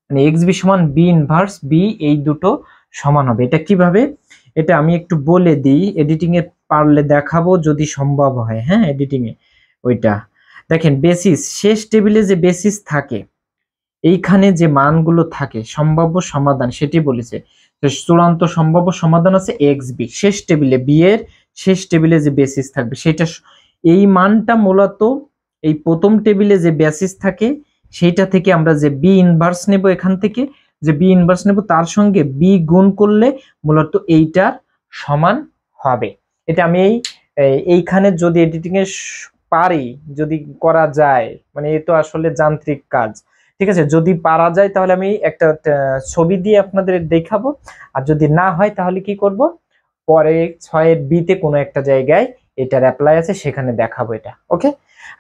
মানে xb সমান বি ইনভার্স বি, এই দুটো সমান হবে। এটা কিভাবে, এটা আমি একটু বলে দিই, এডিটিং এ পারলে দেখাবো যদি সম্ভব হয়। হ্যাঁ, এডিটিং এ ওইটা দেখেন, বেসিস, শেষ টেবিলে যে বেসিস থাকে, এইখানে যে মানগুলো থাকে সম্ভাব্য সমাধান সেটি বলেছে। চূড়ান্ত সম্ভাব্য সমাধান আছে xb, শেষ টেবিলে বি এর শেষ টেবিলে যে বেসিস থাকবে সেটা, এই মানটা মূলত এই প্রথম টেবিলে যে বেসিস থাকে সেইটা থেকে আমরা যে বি ইনভার্স নেব, এখান থেকে যে বি ইনভার্স নেব তার সঙ্গে বি গুণ করলে মূলত এইটার সমান হবে। এটা আমি এইখানে যদি এডিটিং এ পারি, যদি করা যায়, মানে এ তো আসলে যান্ত্রিক কাজ। ঠিক আছে, যদি পারা যায় তাহলে আমি একটা ছবি দিয়ে আপনাদের দেখাবো, আর যদি না হয় তাহলে কি করব, পরে 6 এর বি তে কোনো একটা জায়গায় এটার অ্যাপ্লাই আছে, সেখানে দেখাবো এটা। ওকে,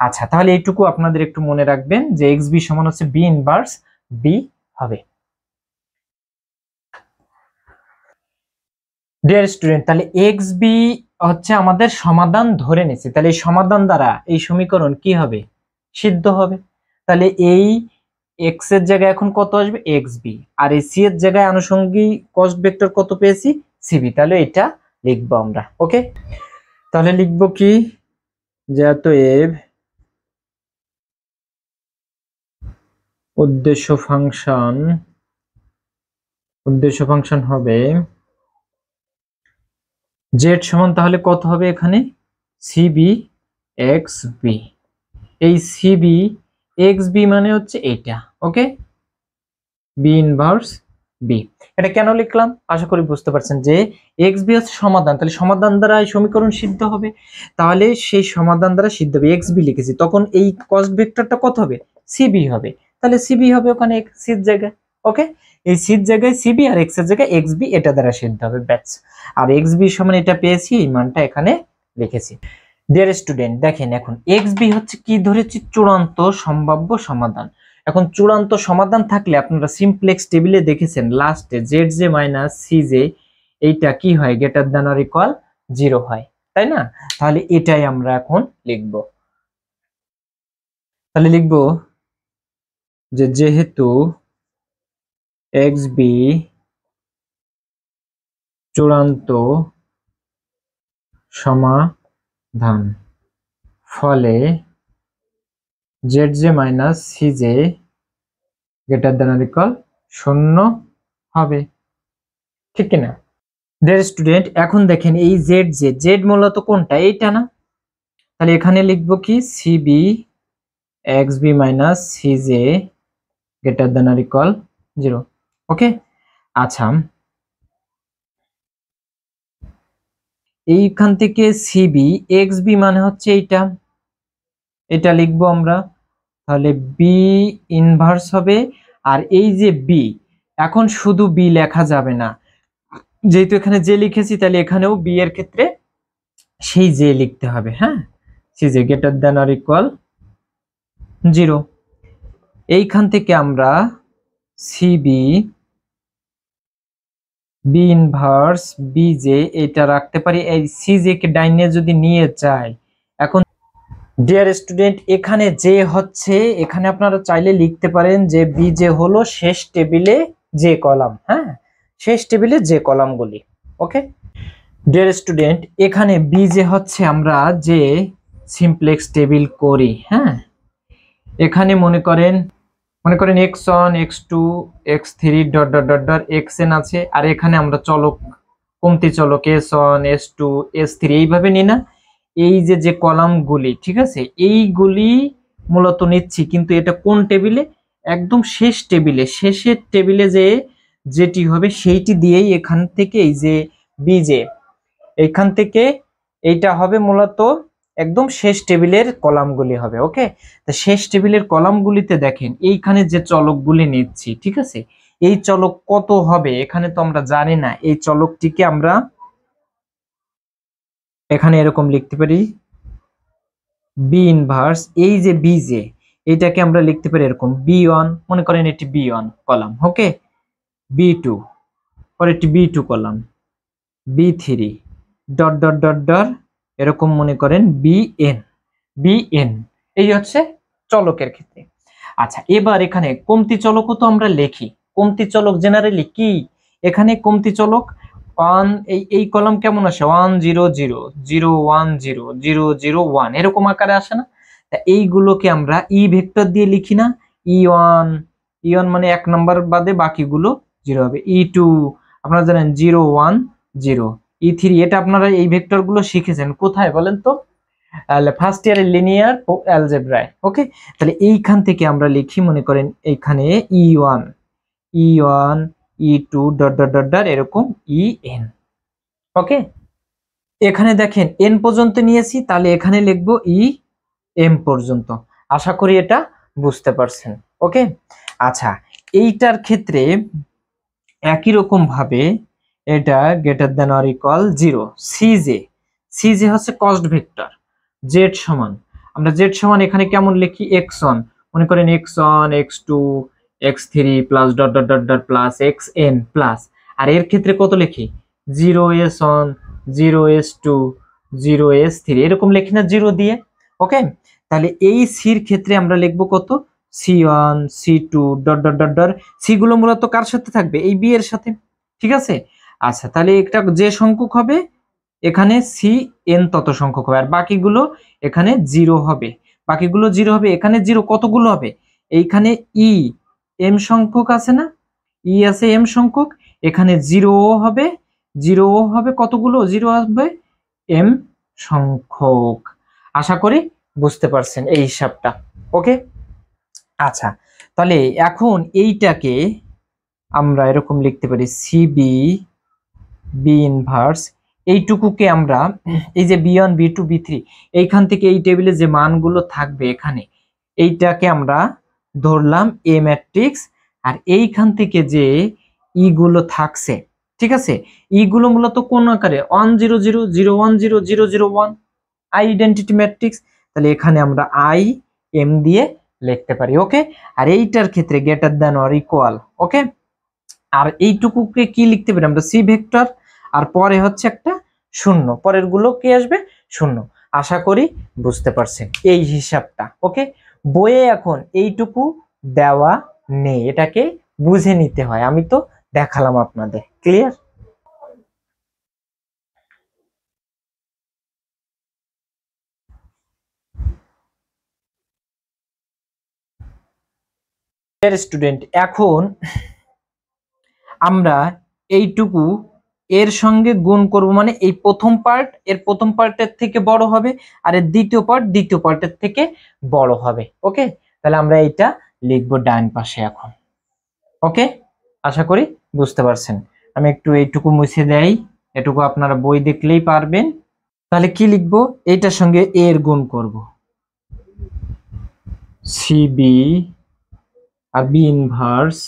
আচ্ছা, তাহলে এইটুকু আপনাদের একটু মনে রাখবেন যে xb সমান হচ্ছে বি ইনভার্স বি হবে। ডিয়ার স্টুডেন্ট, তাহলে xb হচ্ছে আমাদের সমাধান ধরে নিছি, তাহলে এই সমাধান দ্বারা এই সমীকরণ কি হবে, সিদ্ধ হবে। তাহলে এই x এর জায়গায় এখন কত আসবে, xb, আর এই c এর জায়গায় আনুষঙ্গিক কস্ট ভেক্টর কত পেয়েছি, cb। তাহলে এটা লিখবো আমরা। ওকে, তাহলে লিখবো কি, যে অতএব উদ্দেশ্য ফাংশন হবে z সমান, তাহলে কত হবে এখানে, cb এক্স বি, এই সিবি এক্স বি মানে হচ্ছে এইটা, ওকে, বি ইনভার্স বি। এটা কেন লিখলাম আশা করি বুঝতে পারছেন যে এক্স বি হচ্ছে সমাধান, তাহলে সমাধান দ্বারা এই সমীকরণ সিদ্ধ হবে, তাহলে সেই সমাধান দ্বারা সিদ্ধ হবে, এক্স বি লিখেছি, তখন এই কস্ট ভেক্টরটা কত হবে, সিবি হবে, তাহলে সিবি হবে ওখানে সির জায়গায়, ওকে, এই সির জায়গায় সিবি আর এক্স এর জায়গায় এক্স বি, এটা দ্বারা সিদ্ধ হবে, ব্যাস। আর এক্স বি সমান এটা পেয়েছি, এই মানটা এখানে লিখেছি। ডিয়ার স্টুডেন্ট দেখেন, এখন এক্স বি হচ্ছে কি ধরেছি, চূড়ান্ত সম্ভাব্য সমাধান। এখন চূড়ান্ত সমাধান থাকলে আপনারা সিমপ্লেক্স টেবিলে দেখেছেন লাস্টে z j minus c j, এইটা কি হয়, গ্রেটার দ্যান অর ইকুয়াল 0 হয়, তাই না? তাহলে এটাই আমরা এখন লিখব। তাহলে লিখব যে যেহেতু এক্স বি চূড়ান্ত সমাধান, ফলে z j minus c j greater than or equal 0 হবে, ঠিক কিনা? ডিয়ার স্টুডেন্ট এখন দেখেন এই জেড জে, জেড মূলত কোনটা, এইটা না? তাহলে এখানে লিখবো কি, CB x b minus c j greater than or equal 0, okay. আচ্ছা, এইখান থেকে সিবি এক্স বি মানে হচ্ছে এইটা, এটা লিখবো আমরা, তাহলে বি ইনভার্স হবে। আর এই যে বি, এখন শুধু বি লেখা যাবে না, যেহেতু এখানে যে লিখেছি তাহলে এখানেও বি এর ক্ষেত্রে সেই যে লিখতে হবে, হ্যাঁ, c j greater than or equal 0। এইখান থেকে আমরা CB b inverse b j এটা রাখতে পারি, এই সি জে কে ডাইনে যদি নিয়ে যাই। এখন ডিয়ার স্টুডেন্ট এখানে যে হচ্ছে, এখানে আপনারা চাইলে লিখতে পারেন যে বি জে হলো শেষ টেবিলে যে কলাম, হ্যাঁ, শেষ টেবিলে যে কলামগুলি, ওকে। ডিয়ার স্টুডেন্ট এখানে বি জে হচ্ছে আমরা যে সিমপ্লেক্স টেবিল করি, হ্যাঁ, এখানে মনে করেন x1 x2 x3 dot dot dot dot xn আছে, আর এখানে আমরা চলক, কমতি চলক s1 s2 s3 এইভাবে নিই না, এই যে যে কলামগুলি, ঠিক আছে, এইগুলি মূলত নিচ্ছি, কিন্তু এটা কোন টেবিলে, একদম শেষ টেবিলে, শেষের টেবিলে যে যেটি হবে সেইটি দিয়েই এখান থেকে এই যে বিজে, এইখান থেকে এইটা হবে মূলত একদম শেষ টেবিলের কলামগুলি হবে, ওকে। তো শেষ টেবিলের কলামগুলিতে দেখেন এইখানে যে চলকগুলি নিচ্ছি, ঠিক আছে, এই চলক কত হবে এখানে তো আমরা জানি না, এই চলকটিকে আমরা এখানে এরকম লিখতে পারি, বি ইনভার্স এই যে বি জে, এইটাকে আমরা লিখতে পারি এরকম বি1, মনে করেন এটি বি1 কলাম, ওকে, বি2, পরে এটি বি2 কলাম, বি3 ডট ডট ডট ডট এরকম মনে করেন বিএন, বিএন, এই হচ্ছে চলকের ক্ষেত্রে। আচ্ছা, এবার এখানে কমতি চলকও তো আমরা লিখি, কমতি চলক জেনারেলি কি, এখানে কমতি চলক 1, এই কলাম কেমন আসে, 1 0 0 0 1 0 0 0 1 এরকম আকারে আসে না? তা এইগুলোকে আমরা ই ভেক্টর দিয়ে লিখি না, ই1, ই1 মানে 1 নাম্বার বাদে বাকিগুলো 0 হবে, ই2 আপনারা জানেন 0 1 0, ই3 এটা আপনারা এই ভেক্টরগুলো শিখেছেন কোথায় বলেন তো, ফার্স্ট ইয়ারের লিনিয়ার অ্যালজেব্রায়, ওকে। তাহলে এইখান থেকে আমরা লিখি, মনে করেন এইখানে E1 E1 ই2 dot dot dot dot এরকম ইএন, ওকে। এখানে দেখেন এন পর্যন্ত নিয়েছি, তাহলে এখানে লিখবো ই এম পর্যন্ত, আশা করি এটা বুঝতে পারছেন, ওকে। আচ্ছা, এইটার ক্ষেত্রে একই রকম ভাবে এটা গ্রেটার দ্যান অর ইকুয়াল 0, সিজে, সিজে হচ্ছে কস্ট ভেক্টর, জেড সমান, আমরা জেড সমান এখানে কেমন লিখি, x1, মনে করেন x1 x2 x3 plus dot dot dot dot plus xn plus, আর এর ক্ষেত্রে কত লিখি, 0s1 0s2 0s3 এরকম লিখি না 0 দিয়ে, ওকে। তাহলে এই সির ক্ষেত্রে আমরা লিখবো কত, c1 c2 dot dot dot dot, c গুলো মূলত কার সাথে থাকবে, এই বি এর সাথে, ঠিক আছে। আচ্ছা, তাহলে এটা যে সংখ্যক হবে এখানে সি এন তত সংখ্যক হবে, আর বাকিগুলো এখানে 0 হবে, বাকিগুলো 0 হবে, এখানে 0 কতগুলো হবে, এইখানে ই এম সংখ্যক আছে না, ই আছে এম সংখ্যক, এখানে 0 হবে, 0 হবে, কতগুলো 0 আসবে, এম সংখ্যক। আশা করি বুঝতে পারছেন এই হিসাবটা। ওকে, আচ্ছা তাহলে এখন এইটাকে আমরা এরকম লিখতে পারি সিবি বি ইনভার্স, এইটুকুকে আমরা এই যে বি1 বি2 বি3 এইখান থেকে এই টেবিলে যে মানগুলো থাকবে এখানে এইটাকে আমরা ধরলাম এ ম্যাট্রিক্স, আর এইখান থেকে যে ই গুলো থাকছে, ঠিক আছে, ই গুলো মূলত কোন আকারে 1 0 0 0 1 0 0 0 1 আইডেন্টিটি ম্যাট্রিক্স, তাহলে এখানে আমরা আই এম দিয়ে লিখতে পারি। ওকে, আর এইটার ক্ষেত্রে গ্রেটার দ্যান অর ইকুয়াল। ওকে, আর এইটুকুকে কি লিখতে পারি আমরা সি ভেক্টর, আর পরে হচ্ছে একটা শূন্য, পরের গুলো কি আসবে শূন্য। আশা করি বুঝতে পারছেন এই হিসাবটা। ওকে, বইয়ে এখন এইটুকু দেওয়া নেই, এটাকে বুঝে নিতে হয়, আমি তো দেখালাম আপনাদের। ক্লিয়ার? স্টুডেন্ট, এখন আমরা এইটুকু এর সঙ্গে গুণ করব, মানে এই প্রথম পার্ট এর প্রথম পার্টের থেকে বড় হবে, আর এর দ্বিতীয় পার্ট দ্বিতীয় পার্টের থেকে বড় হবে। ওকে, তাহলে আমরা এইটা লিখবো ডান পাশে এখন। ওকে, আশা করি বুঝতে পারছেন। আমি একটু এইটুকু মুছে দেই, এটুকু আপনারা বই দেখলেই পারবেন। তাহলে কি লিখবো, এইটার সঙ্গে এর গুণ করব, সিবি আর বি ইনভার্স,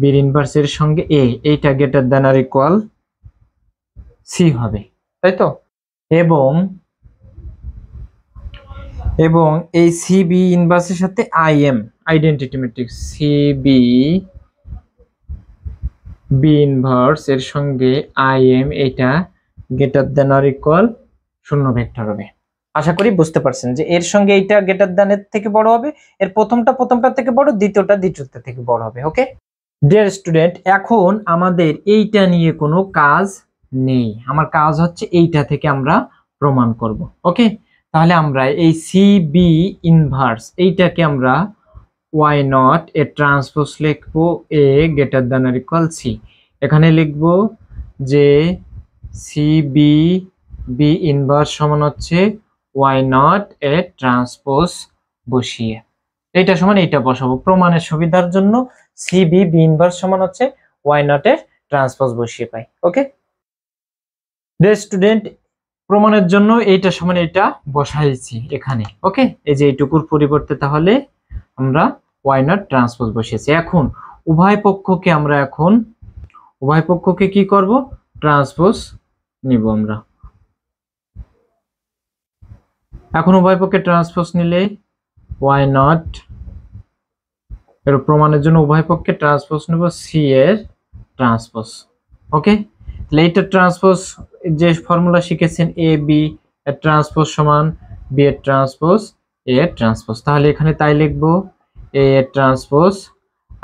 বির ইনভার্স এর সঙ্গে এ, এইটা greater than or equal c হবে, তাই তো? এবং এবং এই সিবি ইনভার্সের সাথে I M, identity matrix, CB b inverse এর সঙ্গে আই এম, এটা গ্রেটার দ্যান আর ইকুয়াল শূন্য ভেক্টর হবে। আশা করি বুঝতে পারছেন যে এর সঙ্গে এইটা গ্রেটার দ্যান এর থেকে বড় হবে, এর প্রথমটা থেকে বড়, দ্বিতীয়টা দ্বিতীয়টা থেকে বড় হবে। ওকে ডিয়ার স্টুডেন্ট, এখন আমাদের এইটা নিয়ে কোনো কাজ নেই, আমার কাজ হচ্ছে এইটা থেকে আমরা প্রমাণ করব। ওকে, তাহলে আমরা এই সিবি ইনভার্স এইটাকে আমরা ওয়াই নট এ ট্রান্সপোজ লিখবো A greater than or equal C. এখানে লিখবো যে সিবি বি ইনভার্স সমান হচ্ছে ওয়াই নট এ ট্রান্সপোজ বসিয়ে, এইটা সমান এইটা বসাবো প্রমাণের সুবিধার জন্য। সিবি বি ইনভার্স সমান হচ্ছে ওয়াই নট এর ট্রান্সপোজ বসিয়ে পাই। ওকে ডিয়ার স্টুডেন্ট, প্রমাণের জন্য এইটা সমান এটা বসাইছি এখানে। ওকে, এই যে এইটুকুর পরিবর্তে তাহলে আমরা ওয়াই নট ট্রান্সপোজ বসিয়েছি। এখন উভয় পক্ষকে কি করব, ট্রান্সপোজ নিব আমরা। এখন উভয় পক্ষে ট্রান্সপোজ নিলে ওয়াই নট এর প্রমাণের জন্য উভয় পক্ষে ট্রান্সপোজ নেব সি এর ট্রান্সপোজ। ওকে, তাহলে এইটা ট্রান্সপোজ যে ফর্মুলা শিখেছেন এ বি এর ট্রান্সপোজ সমান বি এর ট্রান্সপোজ এ এর ট্রান্সপোজ, তাহলে এখানে তাই লিখবো এ এর ট্রান্সপোজ,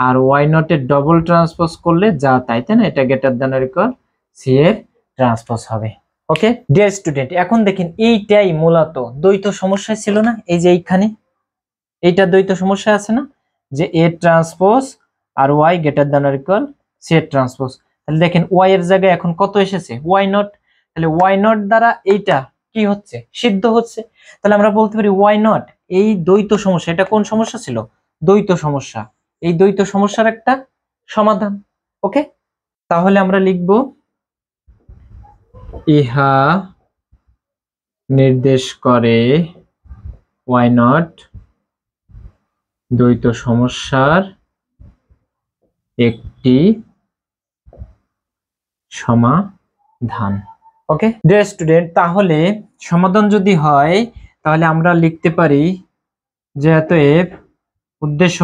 আর ওয়াই নট এর ডবল ট্রান্সপোজ করলে যা তাই, তাই না, এটা greater than or equal c এর ট্রান্সপোজ হবে। ওকে ডিয়ার স্টুডেন্ট, এখন দেখেন এইটাই মূলত দ্বৈত সমস্যা ছিল না, এই যে এইখানে এইটা দ্বৈত সমস্যা আছে না, যে এ ট্রান্সপোজ আর y greater than or equal c এর ট্রান্সপোজ। তাহলে দেখেন ওয়াই এর জায়গায় এখন কত এসেছে, ওয়াই নট, তাহলে ওয়াই নট দ্বারা এইটা কি হচ্ছে, সিদ্ধ হচ্ছে। তাহলে আমরা বলতে পারি ওয়াই নট এই দ্বৈত সমস্যা, এটা কোন সমস্যা ছিল, দ্বৈত সমস্যা, এই দ্বৈত সমস্যার একটা সমাধান। ওকে, তাহলে আমরা লিখব ইহা নির্দেশ করে ওয়াই নট দ্বৈত সমস্যার একটি সমাধান। ওকে ডিয়ার স্টুডেন্ট, তাহলে সমাধান যদি হয় তাহলে আমরা লিখতে পারি যে অতএব উদ্দেশ্য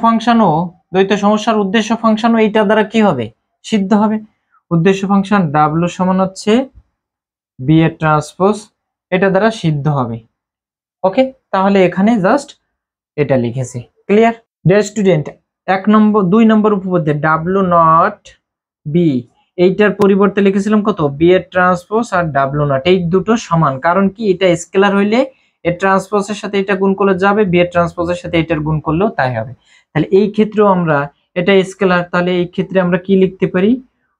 ফাংশনও দ্বৈত সমস্যার উদ্দেশ্য ফাংশনও এইটা দ্বারা কি হবে, সিদ্ধ হবে। উদ্দেশ্য ফাংশন ডাব্লিউ সমান হচ্ছে বি এর ট্রান্সপোজ, এটা দ্বারা সিদ্ধ হবে। ওকে, তাহলে এখানে জাস্ট এটা লিখেছি। ক্লিয়ার ডিয়ার স্টুডেন্ট, 2 নম্বর উপপাদ্যে ডাব্লিউ নট বি, এইটার পরিবর্তে লিখেছিলাম কত, বি এর ট্রান্সপোজ আর ডাব্লিউ নট, এই দুটো সমান, কারণ কি এটা স্কেলার হইলে এর ট্রান্সপোজের সাথে এটা গুণ করলে যাবে, বি এর ট্রান্সপোজের সাথে এটার গুণ করলেও তাই হবে। তাহলে এই ক্ষেত্রেও আমরা, এটা স্কেলার, তাহলে এই ক্ষেত্রে আমরা কি লিখতে পারি,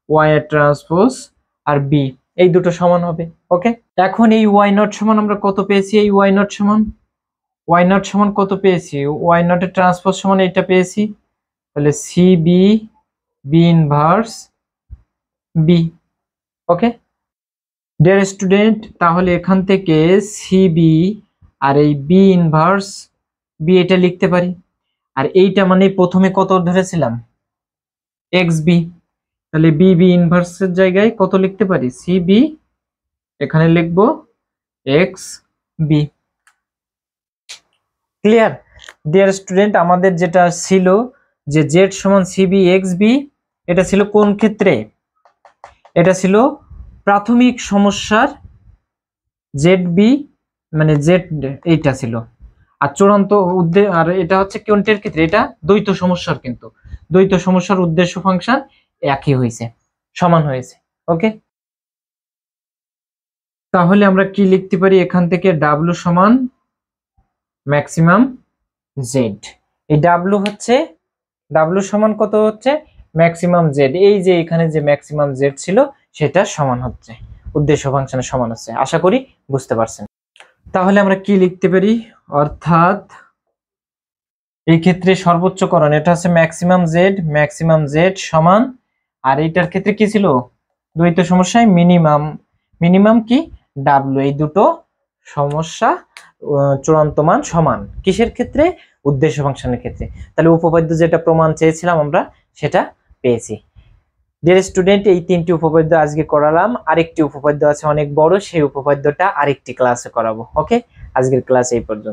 ওয়াই এর ট্রান্সপোজ আর বি, এই দুটো সমান হবে। ওকে, এখন এই ওয়াই নট সমান আমরা কত পেয়েছি, এই ওয়াই নট সমান কত পেয়েছি, ওয়াই নট এর ট্রান্সপোজ সমান এটা পেয়েছি, তাহলে c b b inverse b. Okay dear student, তাহলে এখান থেকে সিবি আর এই বি ইনভার্স বি এটা লিখতে পারি, আর এইটা মানে প্রথমে কত ধরেছিলাম এক্স বি, তাহলে বি বি ইনভার্সের জায়গায় কত লিখতে পারি, সিবি এখানে লিখবো x b. Clear dear student, আমাদের যেটা ছিল যে জেড সমান সিবি এক্স বি, এটা ছিল কোন ক্ষেত্রে, এটা ছিল প্রাথমিক সমস্যার জেড বি মানে জেড, এইটা ছিল। আর চূড়ান্ত উদ্দেশ্য, আর এটা হচ্ছে কোনটার ক্ষেত্রে, এটা দ্বৈত সমস্যার, কিন্তু দ্বৈত সমস্যার উদ্দেশ্য ফাংশন একই হয়েছে, সমান হয়েছে। ওকে, তাহলে আমরা কি লিখতে পারি এখান থেকে, ডাব্লু সমান ম্যাক্সিমাম জেড। এই ডাব্লু সমান কত হচ্ছে, ম্যাক্সিমাম জেড, এই যে এখানে যে ম্যাক্সিমাম জেড ছিল সেটা সমান হচ্ছে, উদ্দেশ্য ফাংশনের সমান হচ্ছে। আশা করি বুঝতে পারছেন। তাহলে আমরা কি লিখতে পারি, অর্থাৎ এই ক্ষেত্রে সর্বোচ্চকরণ, এটা হচ্ছে ম্যাক্সিমাম জেড সমান, আর এইটার ক্ষেত্রে কি ছিল, দ্বৈত সমস্যায় মিনিমাম কি ডাব্লু, এই দুটো সমস্যা চূড়ান্ত মান সমান কিসের ক্ষেত্রে, উদ্দেশ্য ফাংশনের ক্ষেত্রে। তাহলে উপপাদ্য যেটা প্রমাণ চেয়েছিলাম আমরা সেটা পেয়েছি। ডিয়ার স্টুডেন্ট, এই তিনটি উপপাদ্য আজকে করালাম, আরেকটি উপপাদ্য আছে অনেক বড়, সেই উপপাদ্যটা আরেকটি ক্লাসে করাবো। ওকে, আজকের ক্লাস এই পর্যন্ত।